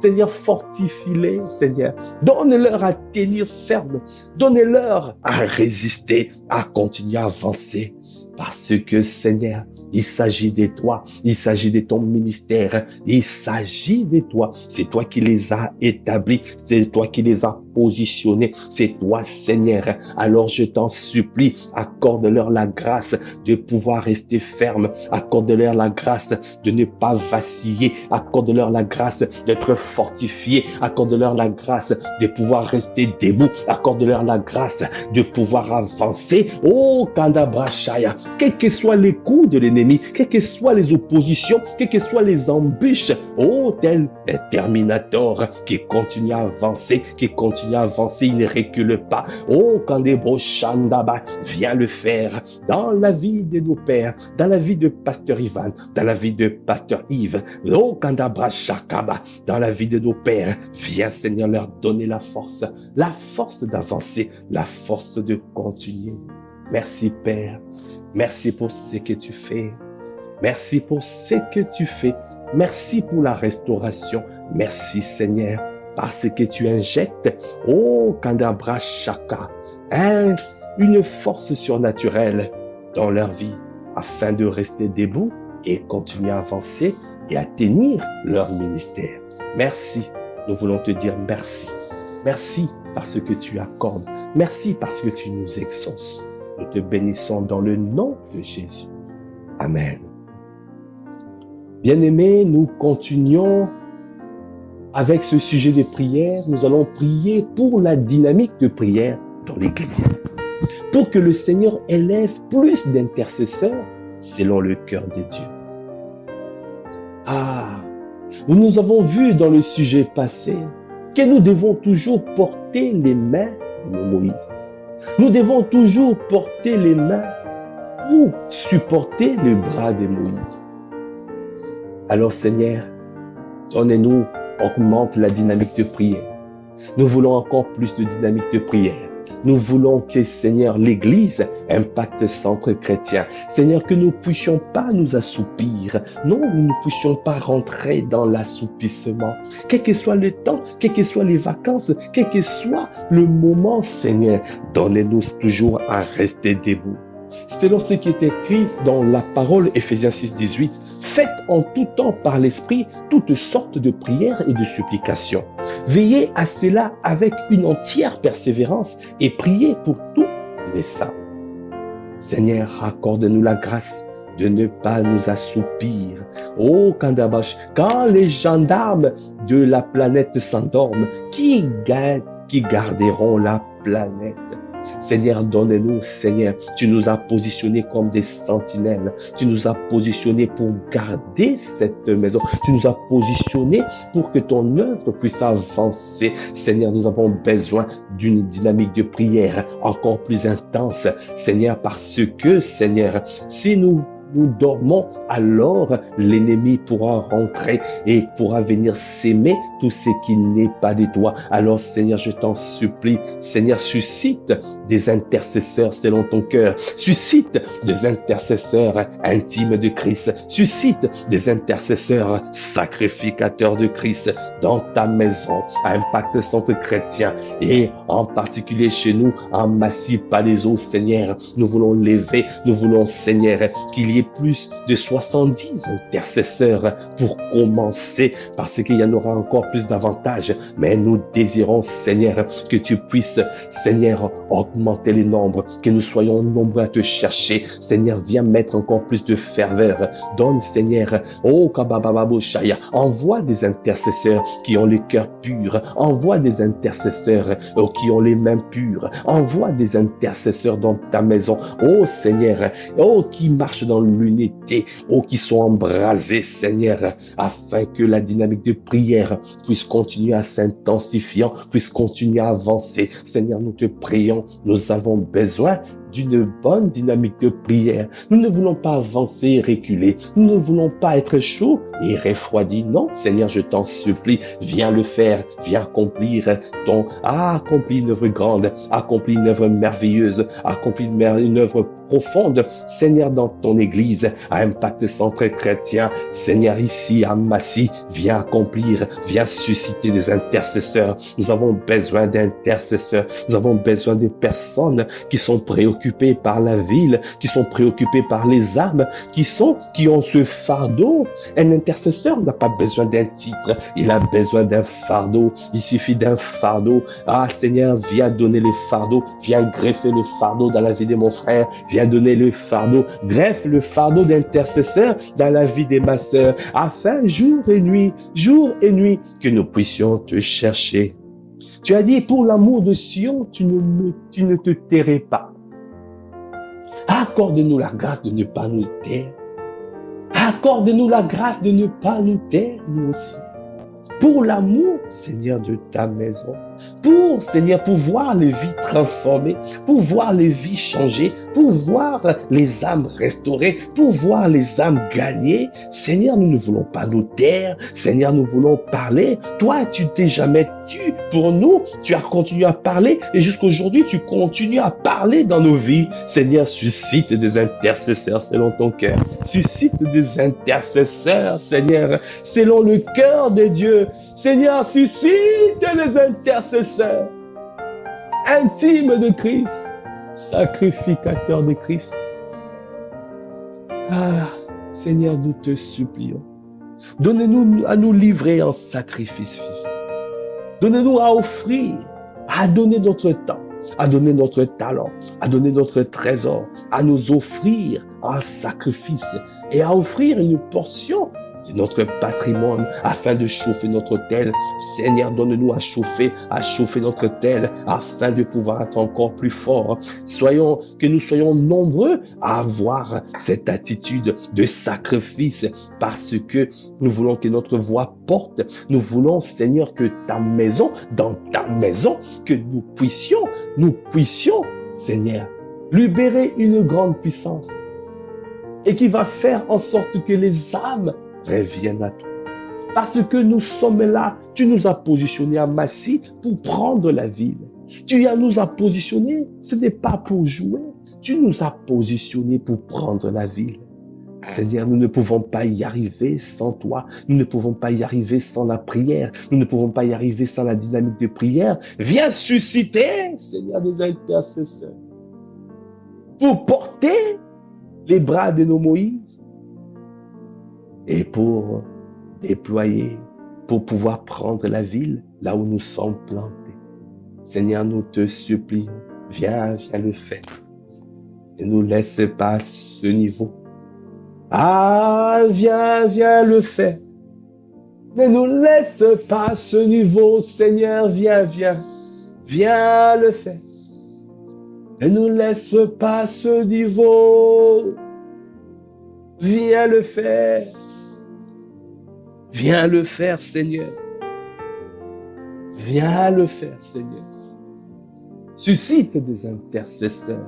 Seigneur, fortifie-les, Seigneur. Donne-leur à tenir ferme. Donne-leur à résister, à continuer à avancer. Parce que, Seigneur, il s'agit de toi, il s'agit de ton ministère, il s'agit de toi. C'est toi qui les as établis, c'est toi qui les as positionnés, c'est toi, Seigneur. Alors je t'en supplie, accorde-leur la grâce de pouvoir rester ferme, accorde-leur la grâce de ne pas vaciller, accorde-leur la grâce d'être fortifié, accorde-leur la grâce de pouvoir rester debout, accorde-leur la grâce de pouvoir avancer. Oh, Kandabrashaya, quels que soient les coups de l'ennemi, quelles que soient les oppositions, quelles que soient les embûches, oh, tel un Terminator qui continue à avancer, il ne recule pas. Oh, Kandebo Shandaba, viens le faire dans la vie de nos pères, dans la vie de Pasteur Ivan, dans la vie de Pasteur Yves, oh, Kandabra Shakaba, dans la vie de nos pères. Viens, Seigneur, leur donner la force d'avancer, la force de continuer. Merci, Père. Merci pour ce que tu fais. Merci pour ce que tu fais. Merci pour la restauration. Merci, Seigneur, parce que tu injectes, oh, Kandabra Shaka, une force surnaturelle dans leur vie afin de rester debout et continuer à avancer et à tenir leur ministère. Merci. Nous voulons te dire merci. Merci parce que tu accordes. Merci parce que tu nous exauces. Nous te bénissons dans le nom de Jésus. Amen. Bien-aimés, nous continuons avec ce sujet de prière. Nous allons prier pour la dynamique de prière dans l'Église. Pour que le Seigneur élève plus d'intercesseurs selon le cœur de Dieu. Nous avons vu dans le sujet passé que nous devons toujours porter les mains de Moïse. Nous devons toujours porter les mains pour supporter le bras de Moïse. Alors Seigneur, donnez-nous, augmente la dynamique de prière. Nous voulons encore plus de dynamique de prière. Nous voulons que, Seigneur, l'Église impacte Centre Chrétien. Seigneur, que nous ne puissions pas nous assoupir. Non, nous ne puissions pas rentrer dans l'assoupissement. Quel que soit le temps, quelles que soient les vacances, quel que soit le moment, Seigneur, donnez-nous toujours à rester debout. Selon ce qui est écrit dans la parole Éphésiens 6, 18, faites en tout temps par l'Esprit toutes sortes de prières et de supplications. Veillez à cela avec une entière persévérance et priez pour tous les saints. Seigneur, accorde-nous la grâce de ne pas nous assoupir. Oh, Kandabash, quand les gendarmes de la planète s'endorment, qui garderont la planète? Seigneur, donne-nous, Seigneur, tu nous as positionnés comme des sentinelles. Tu nous as positionnés pour garder cette maison. Tu nous as positionnés pour que ton œuvre puisse avancer. Seigneur, nous avons besoin d'une dynamique de prière encore plus intense. Seigneur, parce que, Seigneur, si nous dormons, alors l'ennemi pourra rentrer et pourra venir s'aimer tout ce qui n'est pas de toi. Alors Seigneur, je t'en supplie, Seigneur, suscite des intercesseurs selon ton cœur, suscite des intercesseurs intimes de Christ, suscite des intercesseurs sacrificateurs de Christ dans ta maison, Impact Centre Chrétien et en particulier chez nous, en Massif Palaiseau, Seigneur, nous voulons lever, nous voulons, Seigneur, qu'il y ait plus de 70 intercesseurs pour commencer, parce qu'il y en aura encore plus davantage. Mais nous désirons, Seigneur, que tu puisses, Seigneur, augmenter les nombres, que nous soyons nombreux à te chercher. Seigneur, viens mettre encore plus de ferveur. Donne, Seigneur, oh Kabababo Shaya, envoie des intercesseurs qui ont le cœur pur, envoie des intercesseurs qui ont les mains pures, envoie des intercesseurs dans ta maison, oh Seigneur, oh qui marchent dans l'unité, oh qui sont embrasés, Seigneur, afin que la dynamique de prière puisse continuer à s'intensifier, puisse continuer à avancer. Seigneur, nous te prions, nous avons besoin d'une bonne dynamique de prière. Nous ne voulons pas avancer et reculer. Nous ne voulons pas être chauds et refroidis. Non, Seigneur, je t'en supplie, viens le faire, viens accomplir accomplir une œuvre grande, accomplir une œuvre merveilleuse, accomplir une œuvre profonde, Seigneur, dans ton Église, à Impact Centre Chrétien. Seigneur, ici à Massy, viens accomplir, viens susciter des intercesseurs. Nous avons besoin d'intercesseurs. Nous avons besoin de personnes qui sont préoccupées par la ville, qui sont préoccupées par les âmes, qui ont ce fardeau. Un intercesseur n'a pas besoin d'un titre, il a besoin d'un fardeau. Il suffit d'un fardeau. Ah Seigneur, viens donner le fardeau, viens greffer le fardeau dans la vie de mon frère, viens donner le fardeau, greffe le fardeau d'intercesseur dans la vie de ma sœur, afin jour et nuit, que nous puissions te chercher. Tu as dit, pour l'amour de Sion, tu ne te tairais pas. Accorde-nous la grâce de ne pas nous taire. Accorde-nous la grâce de ne pas nous taire, nous aussi. Pour l'amour, Seigneur, de ta maison. Seigneur, pour voir les vies transformées, pour voir les vies changer, pour voir les âmes restaurées, pour voir les âmes gagnées. Seigneur, nous ne voulons pas nous taire. Seigneur, nous voulons parler. Toi, tu t'es jamais tu pour nous. Tu as continué à parler et jusqu'aujourd'hui, tu continues à parler dans nos vies. Seigneur, suscite des intercesseurs selon ton cœur. Suscite des intercesseurs, Seigneur, selon le cœur de Dieu. Seigneur, suscite des intercesseurs intimes de Christ, sacrificateurs de Christ, Ah, Seigneur, nous te supplions. Donne-nous à nous livrer en sacrifice vivant. Donne-nous à offrir, à donner notre temps, à donner notre talent, à donner notre trésor, à nous offrir en sacrifice et à offrir une portion de notre patrimoine afin de chauffer notre autel. Seigneur, donne-nous à chauffer notre autel afin de pouvoir être encore plus fort. Que nous soyons nombreux à avoir cette attitude de sacrifice parce que nous voulons que notre voix porte. Nous voulons, Seigneur, que dans ta maison, que nous puissions, Seigneur, libérer une grande puissance et qui va faire en sorte que les âmes reviennent à toi. Parce que nous sommes là, tu nous as positionnés à Massy pour prendre la ville. Nous as positionnés, ce n'est pas pour jouer. Tu nous as positionnés pour prendre la ville. Seigneur, nous ne pouvons pas y arriver sans toi. Nous ne pouvons pas y arriver sans la prière. Nous ne pouvons pas y arriver sans la dynamique de prière. Viens susciter, Seigneur, des intercesseurs pour porter les bras de nos Moïse et pour déployer, pour pouvoir prendre la ville là où nous sommes plantés. Seigneur, nous te supplions, viens le faire. Ne nous laisse pas ce niveau. Ah, viens le faire. Ne nous laisse pas ce niveau, Seigneur, viens le faire. Ne nous laisse pas ce niveau. Viens le faire. Viens le faire, Seigneur. Viens le faire, Seigneur. Suscite des intercesseurs.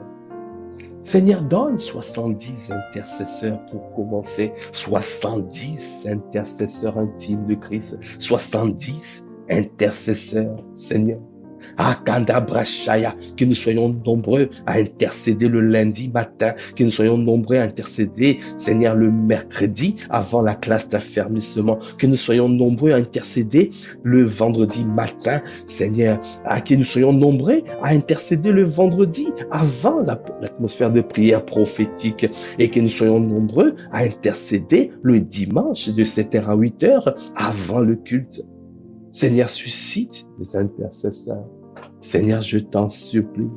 Seigneur, donne 70 intercesseurs pour commencer. 70 intercesseurs intimes de Christ. 70 intercesseurs, Seigneur. Akandabrashaya, que nous soyons nombreux à intercéder le lundi matin, que nous soyons nombreux à intercéder, Seigneur, le mercredi avant la classe d'affermissement, que nous soyons nombreux à intercéder le vendredi matin, Seigneur, que nous soyons nombreux à intercéder le vendredi avant l'atmosphère de prière prophétique et que nous soyons nombreux à intercéder le dimanche de 7h à 8h avant le culte. Seigneur, suscite des intercesseurs. Seigneur, je t'en supplie.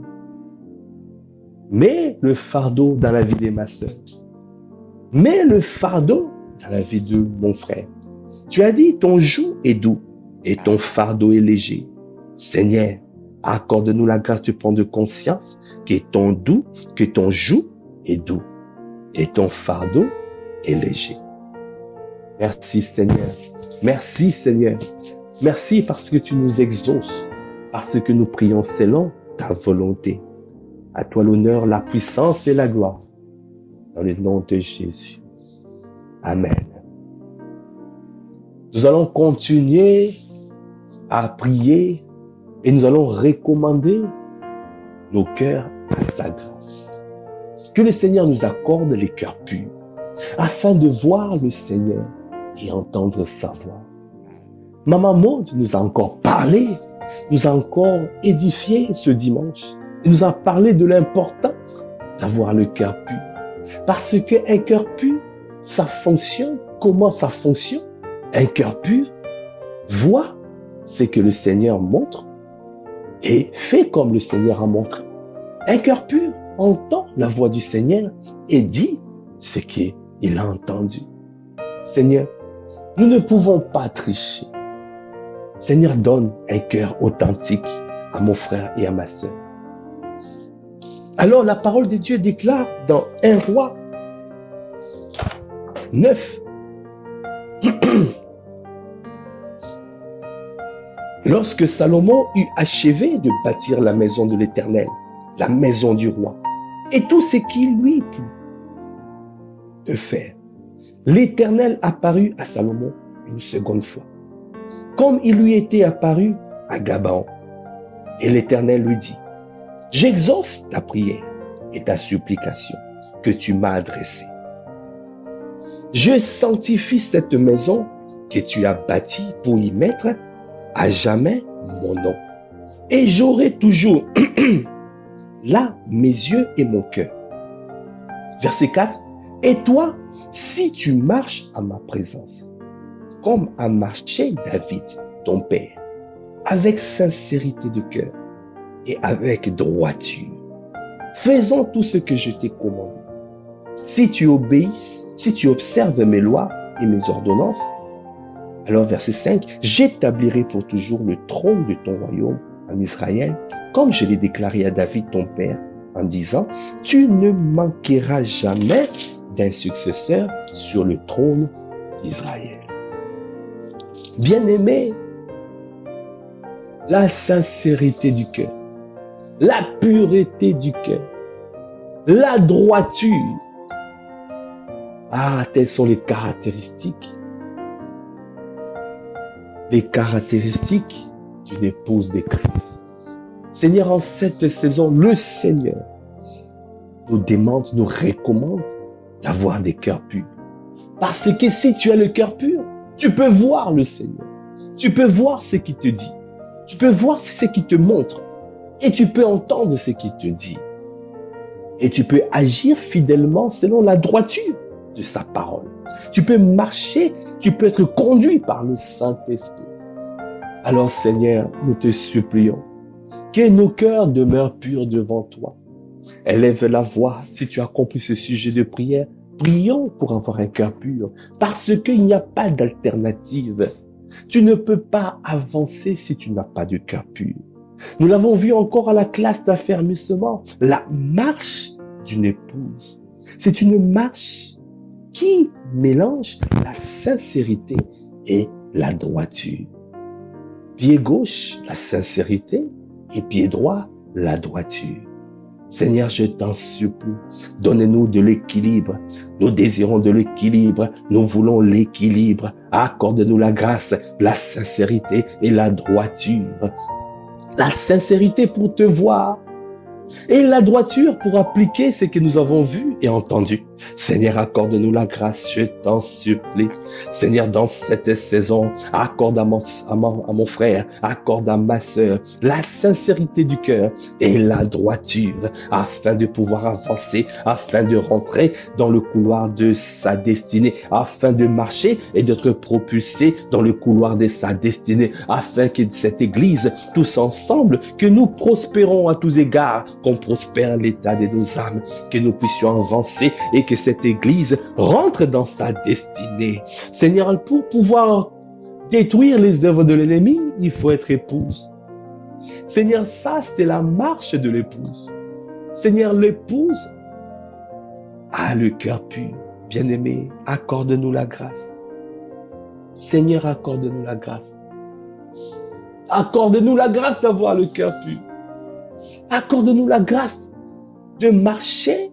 Mets le fardeau dans la vie de ma sœur. Mets le fardeau dans la vie de mon frère. Tu as dit, ton joug est doux et ton fardeau est léger. Seigneur, accorde-nous la grâce de prendre conscience que ton joug est doux et ton fardeau est léger. Merci Seigneur. Merci Seigneur. Merci parce que tu nous exauces, parce que nous prions selon ta volonté. À toi l'honneur, la puissance et la gloire. Dans le nom de Jésus. Amen. Nous allons continuer à prier et nous allons recommander nos cœurs à sa grâce. Que le Seigneur nous accorde les cœurs purs, afin de voir le Seigneur et entendre sa voix. Maman Maud nous a encore parlé, nous a encore édifié ce dimanche. Elle nous a parlé de l'importance d'avoir le cœur pur. Parce qu'un cœur pur, ça fonctionne. Comment ça fonctionne? Un cœur pur voit ce que le Seigneur montre et fait comme le Seigneur a montré. Un cœur pur entend la voix du Seigneur et dit ce qu'il a entendu. Seigneur, nous ne pouvons pas tricher. Seigneur, donne un cœur authentique à mon frère et à ma sœur. Alors la parole de Dieu déclare dans 1 Roi 9. Lorsque Salomon eut achevé de bâtir la maison de l'Éternel, la maison du roi, et tout ce qu'il lui plut de faire, l'Éternel apparut à Salomon une seconde fois, comme il lui était apparu à Gabaon. Et l'Éternel lui dit, « J'exauce ta prière et ta supplication que tu m'as adressée. Je sanctifie cette maison que tu as bâtie pour y mettre à jamais mon nom. Et j'aurai toujours là mes yeux et mon cœur. » Verset 4. Et toi, si tu marches à ma présence, comme a marché David, ton père, avec sincérité de cœur et avec droiture, faisons tout ce que je t'ai commandé. Si tu obéis, si tu observes mes lois et mes ordonnances, alors verset 5, j'établirai pour toujours le trône de ton royaume en Israël, comme je l'ai déclaré à David ton père, en disant, tu ne manqueras jamais d'un successeur sur le trône d'Israël. Bien-aimé, la sincérité du cœur, la pureté du cœur, la droiture, telles sont les caractéristiques d'une épouse de Christ. Seigneur, en cette saison, le Seigneur nous demande, nous recommande d'avoir des cœurs purs. Parce que si tu as le cœur pur, tu peux voir le Seigneur. Tu peux voir ce qu'il te dit. Tu peux voir ce qu'il te montre. Et tu peux entendre ce qu'il te dit. Et tu peux agir fidèlement selon la droiture de sa parole. Tu peux marcher, tu peux être conduit par le Saint-Esprit. Alors Seigneur, nous te supplions que nos cœurs demeurent purs devant toi. Élève la voix si tu as compris ce sujet de prière. Prions pour avoir un cœur pur, parce qu'il n'y a pas d'alternative. Tu ne peux pas avancer si tu n'as pas de cœur pur. Nous l'avons vu encore à la classe d'affermissement, la marche d'une épouse. C'est une marche qui mélange la sincérité et la droiture. Pied gauche, la sincérité, et pied droit, la droiture. Seigneur, je t'en supplie, donne-nous de l'équilibre. Nous désirons de l'équilibre, nous voulons l'équilibre. Accorde-nous la grâce, la sincérité et la droiture. La sincérité pour te voir et la droiture pour appliquer ce que nous avons vu et entendu. Seigneur, accorde-nous la grâce, je t'en supplie. Seigneur, dans cette saison, accorde à mon frère, accorde à ma sœur la sincérité du cœur et la droiture afin de pouvoir avancer, afin de rentrer dans le couloir de sa destinée, afin de marcher et d'être propulsé dans le couloir de sa destinée, afin que cette Église, tous ensemble, que nous prospérons à tous égards, qu'on prospère l'état de nos âmes, que nous puissions avancer et que cette Église rentre dans sa destinée. Seigneur, pour pouvoir détruire les œuvres de l'ennemi, il faut être épouse. Seigneur, ça, c'est la marche de l'épouse. Seigneur, l'épouse a le cœur pur. Bien-aimé, accorde-nous la grâce. Seigneur, accorde-nous la grâce. Accorde-nous la grâce d'avoir le cœur pur. Accorde-nous la grâce de marcher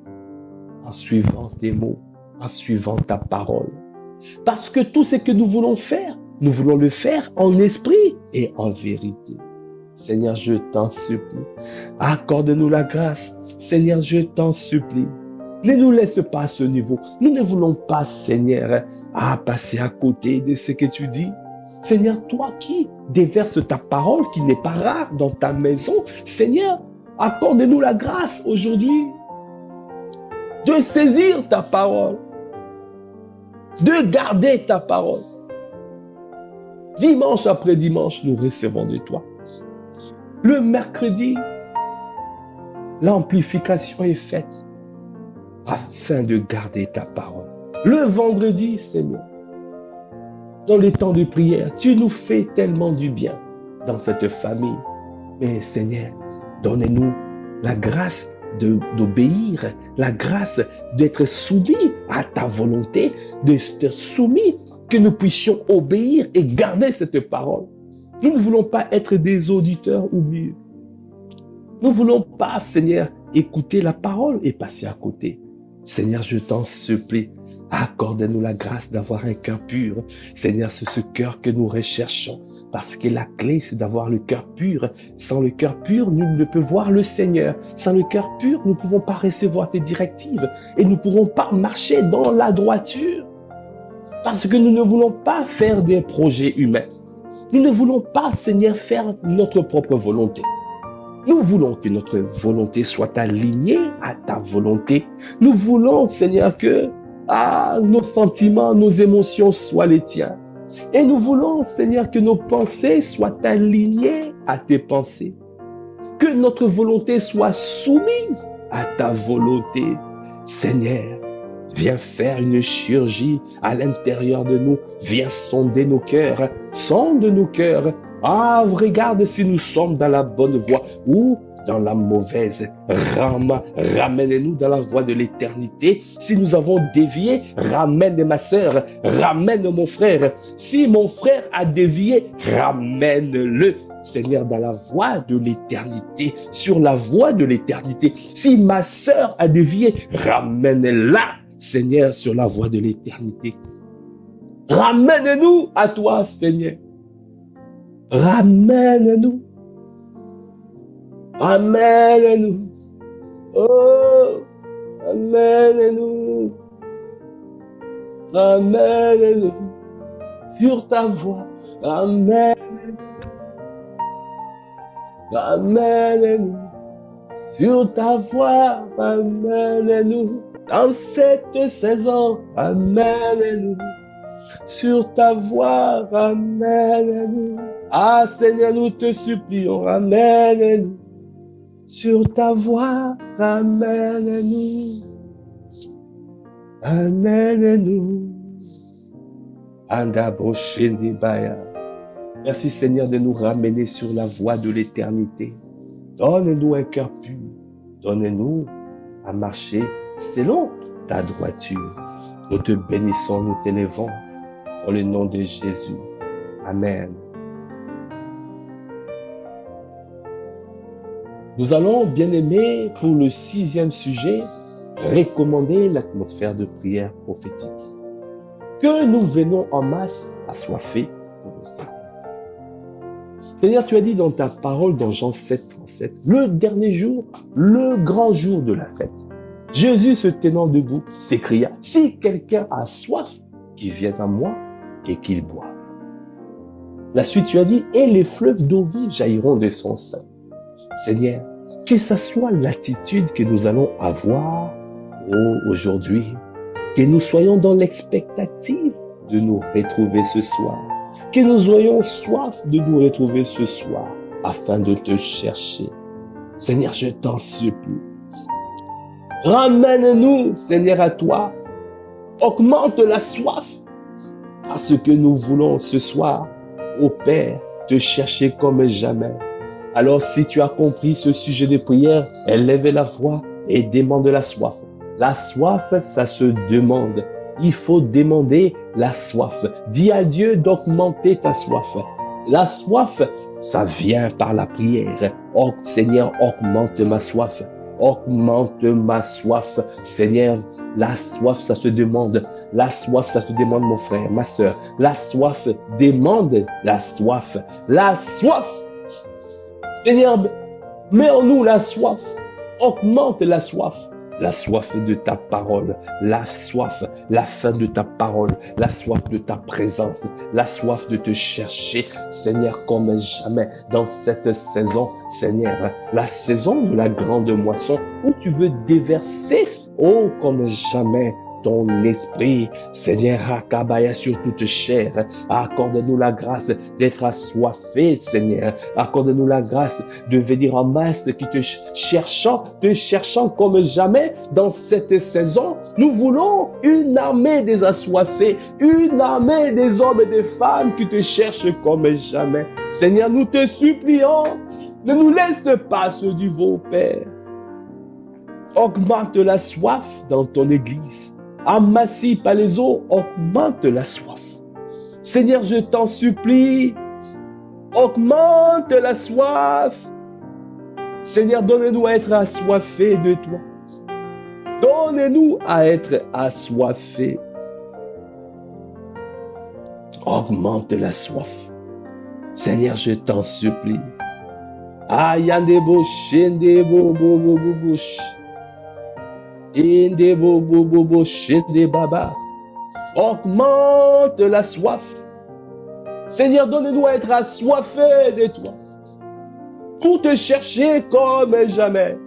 en suivant tes mots, en suivant ta parole. Parce que tout ce que nous voulons faire, nous voulons le faire en esprit et en vérité. Seigneur, je t'en supplie. Accorde-nous la grâce. Seigneur, je t'en supplie. Ne nous laisse pas à ce niveau. Nous ne voulons pas, Seigneur, passer à côté de ce que tu dis. Seigneur, toi qui déverses ta parole, qui n'est pas rare dans ta maison, Seigneur, accorde-nous la grâce aujourd'hui de saisir ta parole, de garder ta parole. Dimanche après dimanche, nous recevons de toi. Le mercredi, l'amplification est faite afin de garder ta parole. Le vendredi, Seigneur, dans les temps de prière, tu nous fais tellement du bien dans cette famille. Mais Seigneur, donne-nous la grâce d'obéir, la grâce d'être soumis à ta volonté, d'être soumis, que nous puissions obéir et garder cette parole. Nous ne voulons pas être des auditeurs oubliés. Nous ne voulons pas, Seigneur, écouter la parole et passer à côté. Seigneur, je t'en supplie, accorde-nous la grâce d'avoir un cœur pur. Seigneur, c'est ce cœur que nous recherchons. Parce que la clé, c'est d'avoir le cœur pur. Sans le cœur pur, nous ne pouvons voir le Seigneur. Sans le cœur pur, nous ne pouvons pas recevoir tes directives. Et nous ne pourrons pas marcher dans la droiture. Parce que nous ne voulons pas faire des projets humains. Nous ne voulons pas, Seigneur, faire notre propre volonté. Nous voulons que notre volonté soit alignée à ta volonté. Nous voulons, Seigneur, que Ah, nos sentiments, nos émotions soient les tiens. Et nous voulons, Seigneur, que nos pensées soient alignées à tes pensées. Que notre volonté soit soumise à ta volonté. Seigneur, viens faire une chirurgie à l'intérieur de nous. Viens sonder nos cœurs. Sonde nos cœurs. Ah, regarde si nous sommes dans la bonne voie ou dans la mauvaise. Ramène-nous dans la voie de l'éternité. Si nous avons dévié, ramène ma sœur, ramène mon frère. Si mon frère a dévié, ramène-le. Seigneur, dans la voie de l'éternité, sur la voie de l'éternité. Si ma sœur a dévié, ramène-la, Seigneur, sur la voie de l'éternité. Ramène-nous à toi, Seigneur. Ramène-nous. Ramène-nous. Oh, ramène-nous. Ramène-nous sur ta voie. Ramène-nous. Ramène-nous sur ta voie. Ramène-nous dans cette saison. Ramène-nous sur ta voie. Ramène-nous. Ah Seigneur, nous te supplions. Ramène-nous sur ta voie. Ramène-nous. Ramène-nous. Andaboshendibaya. Merci Seigneur de nous ramener sur la voie de l'éternité. Donne-nous un cœur pur. Donne-nous à marcher selon ta droiture. Nous te bénissons, nous t'élevons. Dans le nom de Jésus. Amen. Nous allons, bien-aimés, pour le 6e sujet, recommander l'atmosphère de prière prophétique. Que nous venons en masse assoiffés pour le Seigneur. Seigneur, tu as dit dans ta parole, dans Jean 7, 37, le dernier jour, le grand jour de la fête. Jésus, se tenant debout, s'écria, si quelqu'un a soif, qu'il vienne à moi et qu'il boive. La suite, tu as dit, et les fleuves d'eau vive jailliront de son sein. Seigneur, que ce soit l'attitude que nous allons avoir aujourd'hui, que nous soyons dans l'expectative de nous retrouver ce soir, que nous ayons soif de nous retrouver ce soir afin de te chercher. Seigneur, je t'en supplie. Ramène-nous, Seigneur, à toi. Augmente la soif parce que nous voulons ce soir, ô Père, te chercher comme jamais. Alors, si tu as compris ce sujet de prière, élève la voix et demande la soif. La soif, ça se demande. Il faut demander la soif. Dis à Dieu d'augmenter ta soif. La soif, ça vient par la prière. Oh Seigneur, augmente ma soif. Augmente ma soif. Seigneur, la soif, ça se demande. La soif, ça se demande, mon frère, ma soeur. La soif demande la soif. La soif. Seigneur, mets en nous la soif. Augmente la soif. La soif de ta parole, la soif, la faim de ta parole, la soif de ta présence, la soif de te chercher, Seigneur, comme jamais dans cette saison, Seigneur, la saison de la grande moisson où tu veux déverser, oh, comme jamais, ton esprit, Seigneur, Rakabaya sur toute chair. Accorde-nous la grâce d'être assoiffés, Seigneur. Accorde-nous la grâce de venir en masse qui te cherchant comme jamais dans cette saison. Nous voulons une armée des assoiffés, une armée des hommes et des femmes qui te cherchent comme jamais. Seigneur, nous te supplions, ne nous laisse pas ce du beau Père. Augmente la soif dans ton église. Amassis pas les eaux, augmente la soif. Seigneur, je t'en supplie, augmente la soif. Seigneur, donne-nous à être assoiffés de toi. Donne-nous à être assoiffés. Augmente la soif. Seigneur, je t'en supplie. Ayandebo, shendebo, bobo, bobush. Augmente la soif. Seigneur, donne-nous à être assoiffés de toi. Pour te chercher comme jamais.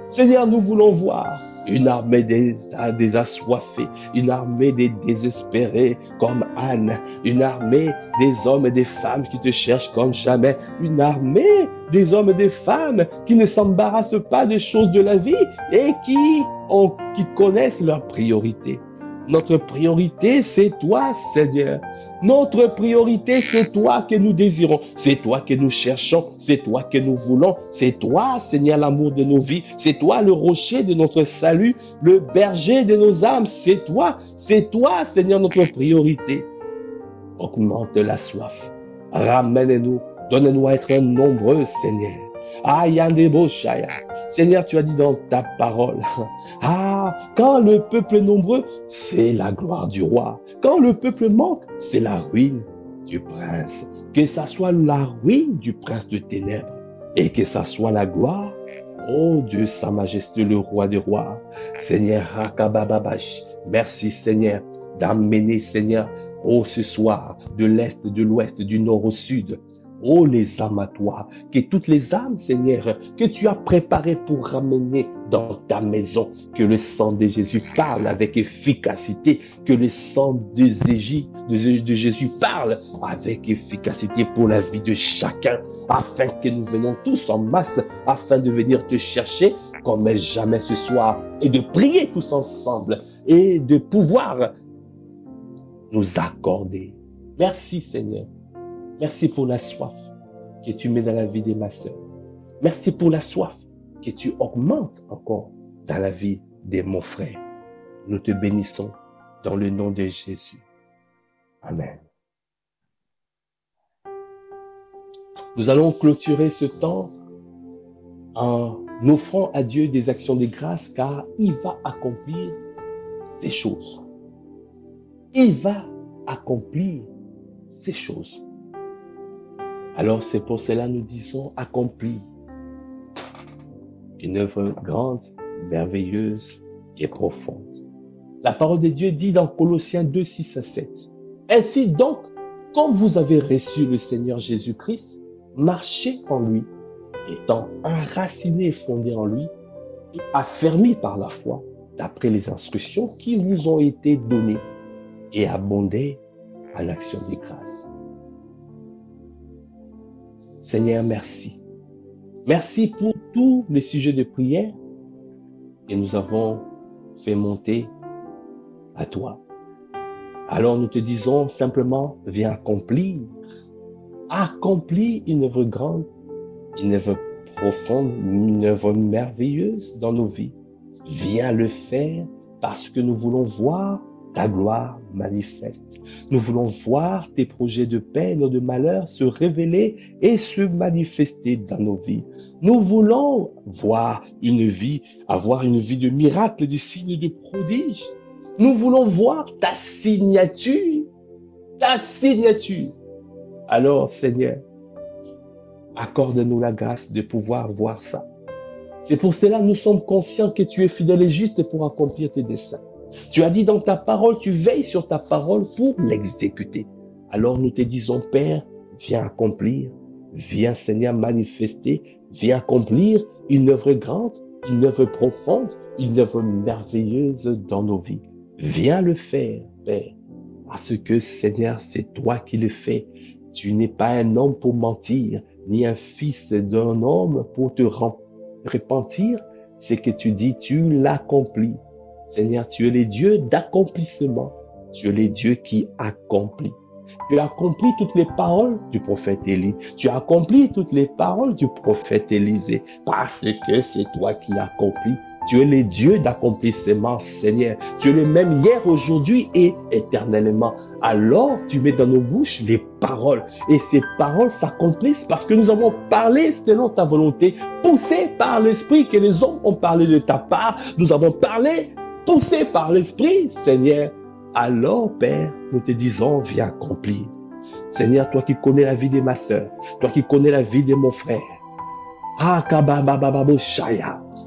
Seigneur, nous voulons voir une armée des assoiffés, une armée des désespérés comme Anne, une armée des hommes et des femmes qui te cherchent comme jamais, une armée des hommes et des femmes qui ne s'embarrassent pas des choses de la vie et qui connaissent leurs priorités. Notre priorité, c'est toi, Seigneur. Notre priorité, c'est toi que nous désirons, c'est toi que nous cherchons, c'est toi que nous voulons, c'est toi, Seigneur, l'amour de nos vies, c'est toi le rocher de notre salut, le berger de nos âmes, c'est toi, Seigneur, notre priorité. Augmente la soif, ramène-nous, donne-nous à être nombreux, Seigneur. Seigneur, tu as dit dans ta parole, quand le peuple est nombreux, c'est la gloire du roi. Quand le peuple manque, c'est la ruine du prince. Que ça soit la ruine du prince de ténèbres et que ça soit la gloire, oh Dieu, Sa Majesté, le roi des rois. Seigneur, Rakabababash, merci Seigneur d'amener, Seigneur, oh ce soir, de l'est, de l'ouest, du nord au sud, oh les âmes à toi, que toutes les âmes, Seigneur, que tu as préparées pour ramener dans ta maison, que le sang de Jésus parle avec efficacité, que le sang de Jésus parle avec efficacité pour la vie de chacun, afin que nous venons tous en masse, afin de venir te chercher comme jamais ce soir, et de prier tous ensemble, et de pouvoir nous accorder. Merci Seigneur. Merci pour la soif que tu mets dans la vie de ma sœur. Merci pour la soif que tu augmentes encore dans la vie de mon frère. Nous te bénissons dans le nom de Jésus. Amen. Nous allons clôturer ce temps en offrant à Dieu des actions de grâce car il va accomplir ces choses. Il va accomplir ces choses. Alors c'est pour cela que nous disons accompli une œuvre grande, merveilleuse et profonde. La parole de Dieu dit dans Colossiens 2, 6 à 7. Ainsi donc, comme vous avez reçu le Seigneur Jésus-Christ, marchez en lui, étant enracinés et fondés en lui, et affermis par la foi, d'après les instructions qui vous ont été données, et abondez à l'action de grâce. Seigneur, merci. Merci pour tous les sujets de prière que nous avons fait monter à toi. Alors nous te disons simplement, viens accomplir une œuvre grande, une œuvre profonde, une œuvre merveilleuse dans nos vies. Viens le faire parce que nous voulons voir ta gloire manifeste. Nous voulons voir tes projets de paix, de malheur se révéler et se manifester dans nos vies. Nous voulons voir avoir une vie de miracles, de signes, de prodiges. Nous voulons voir ta signature. Ta signature. Alors, Seigneur, accorde-nous la grâce de pouvoir voir ça. C'est pour cela que nous sommes conscients que tu es fidèle et juste pour accomplir tes desseins. Tu as dit dans ta parole, tu veilles sur ta parole pour l'exécuter. Alors nous te disons, Père, viens accomplir, viens Seigneur manifester, viens accomplir une œuvre grande, une œuvre profonde, une œuvre merveilleuse dans nos vies. Viens le faire, Père, parce que Seigneur, c'est toi qui le fais. Tu n'es pas un homme pour mentir, ni un fils d'un homme pour te repentir. C'est que tu dis, tu l'accomplis. Seigneur, tu es le Dieu d'accomplissement. Tu es le Dieu qui accomplit. Tu as accompli toutes les paroles du prophète Élie. Tu as accompli toutes les paroles du prophète Élisée. Parce que c'est toi qui accomplis. Tu es le Dieu d'accomplissement, Seigneur. Tu es le même hier, aujourd'hui et éternellement. Alors, tu mets dans nos bouches les paroles. Et ces paroles s'accomplissent parce que nous avons parlé selon ta volonté, poussés par l'Esprit que les hommes ont parlé de ta part. Nous avons parlé poussés par l'Esprit, Seigneur. Alors, Père, nous te disons, viens accomplir. Seigneur, toi qui connais la vie de ma sœur, toi qui connais la vie de mon frère.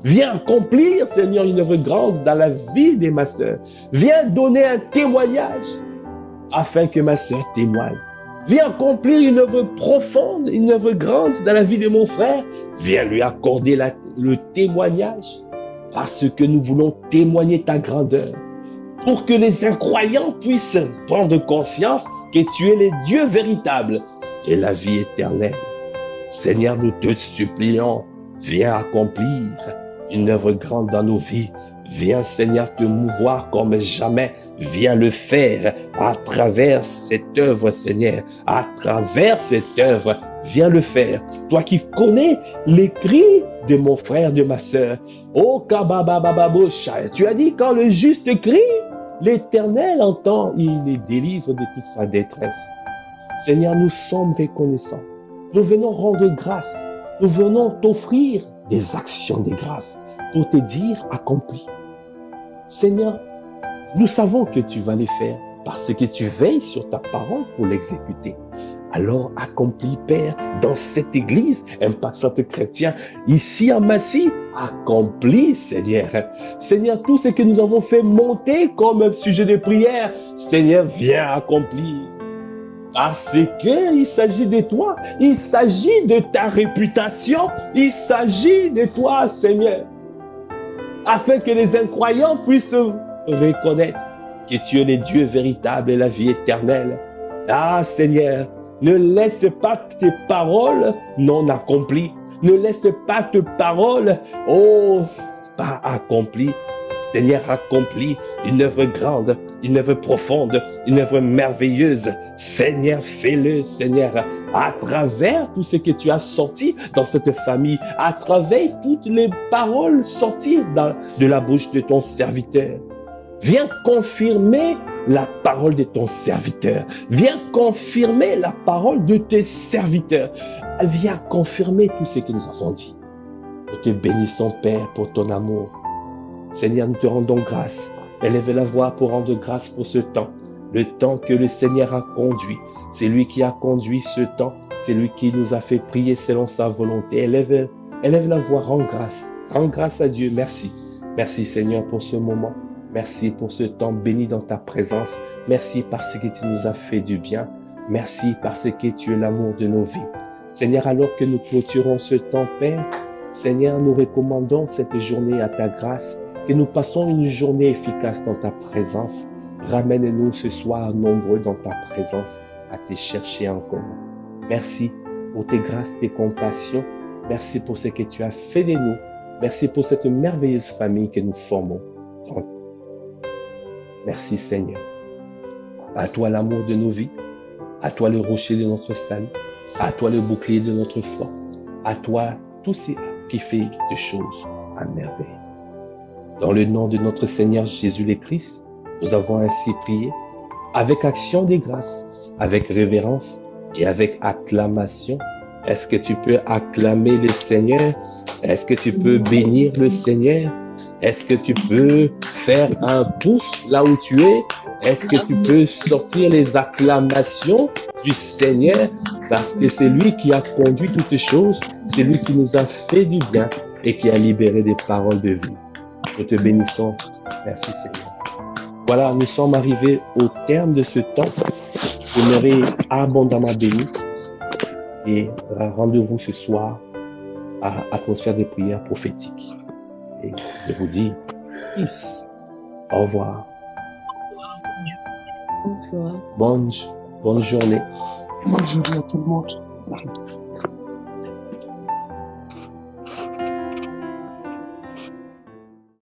Viens accomplir, Seigneur, une œuvre grande dans la vie de ma sœur. Viens donner un témoignage afin que ma sœur témoigne. Viens accomplir une œuvre profonde, une œuvre grande dans la vie de mon frère. Viens lui accorder le témoignage parce que nous voulons témoigner ta grandeur, pour que les incroyants puissent prendre conscience que tu es le Dieu véritable et la vie éternelle. Seigneur, nous te supplions, viens accomplir une œuvre grande dans nos vies. Viens, Seigneur, te mouvoir comme jamais. Viens le faire à travers cette œuvre, Seigneur. À travers cette œuvre, viens le faire. Toi qui connais les cris de mon frère, de ma sœur. Oh, kabababababosha. Tu as dit quand le juste crie, l'Éternel entend, il les délivre de toute sa détresse. Seigneur, nous sommes reconnaissants. Nous venons rendre grâce. Nous venons t'offrir des actions de grâce pour te dire accompli. Seigneur, nous savons que tu vas les faire parce que tu veilles sur ta parole pour l'exécuter. Alors accomplis, Père, dans cette église, Impact Centre Chrétien, ici en Massy, accomplis, Seigneur. Seigneur, tout ce que nous avons fait monter comme un sujet de prière, Seigneur, viens accomplir. Parce qu'il s'agit de toi, il s'agit de ta réputation, il s'agit de toi, Seigneur, afin que les incroyants puissent reconnaître que tu es le Dieu véritable et la vie éternelle. Ah, Seigneur, ne laisse pas tes paroles non accomplies, ne laisse pas tes paroles, oh, pas accomplies. Seigneur, accomplis une œuvre grande, une œuvre profonde, une œuvre merveilleuse. Seigneur, fais-le, Seigneur, à travers tout ce que tu as sorti dans cette famille, à travers toutes les paroles sorties de la bouche de ton serviteur. Viens confirmer la parole de ton serviteur. Viens confirmer la parole de tes serviteurs. Viens confirmer tout ce que nous avons dit. Nous te bénissons, Père, pour ton amour. Seigneur, nous te rendons grâce. Élève la voix pour rendre grâce pour ce temps. Le temps que le Seigneur a conduit. C'est lui qui a conduit ce temps. C'est lui qui nous a fait prier selon sa volonté. Élève la voix, rends grâce. Rends grâce à Dieu. Merci. Merci, Seigneur, pour ce moment. Merci pour ce temps béni dans ta présence. Merci parce que tu nous as fait du bien. Merci parce que tu es l'amour de nos vies. Seigneur, alors que nous clôturons ce temps, Père, Seigneur, nous recommandons cette journée à ta grâce. Que nous passons une journée efficace dans ta présence. Ramène-nous ce soir nombreux dans ta présence à te chercher encore. Merci pour tes grâces, tes compassions. Merci pour ce que tu as fait de nous. Merci pour cette merveilleuse famille que nous formons. Merci Seigneur. À toi l'amour de nos vies. À toi le rocher de notre salut. À toi le bouclier de notre foi. À toi tout ce qui fait de choses à merveille. Dans le nom de notre Seigneur Jésus le Christ, nous avons ainsi prié avec action de grâce, avec révérence et avec acclamation. Est-ce que tu peux acclamer le Seigneur? Est-ce que tu peux bénir le Seigneur? Est-ce que tu peux faire un pouce là où tu es? Est-ce que tu peux sortir les acclamations du Seigneur? Parce que c'est lui qui a conduit toutes choses, c'est lui qui nous a fait du bien et qui a libéré des paroles de vie. Nous te bénissons. Merci Seigneur. Voilà, nous sommes arrivés au terme de ce temps. Demeurez abondamment bénis et rendez-vous ce soir à Atmosphère de prière prophétique. Et je vous dis peace. Au revoir. Au revoir. Bonne journée. Bonne journée à tout le monde.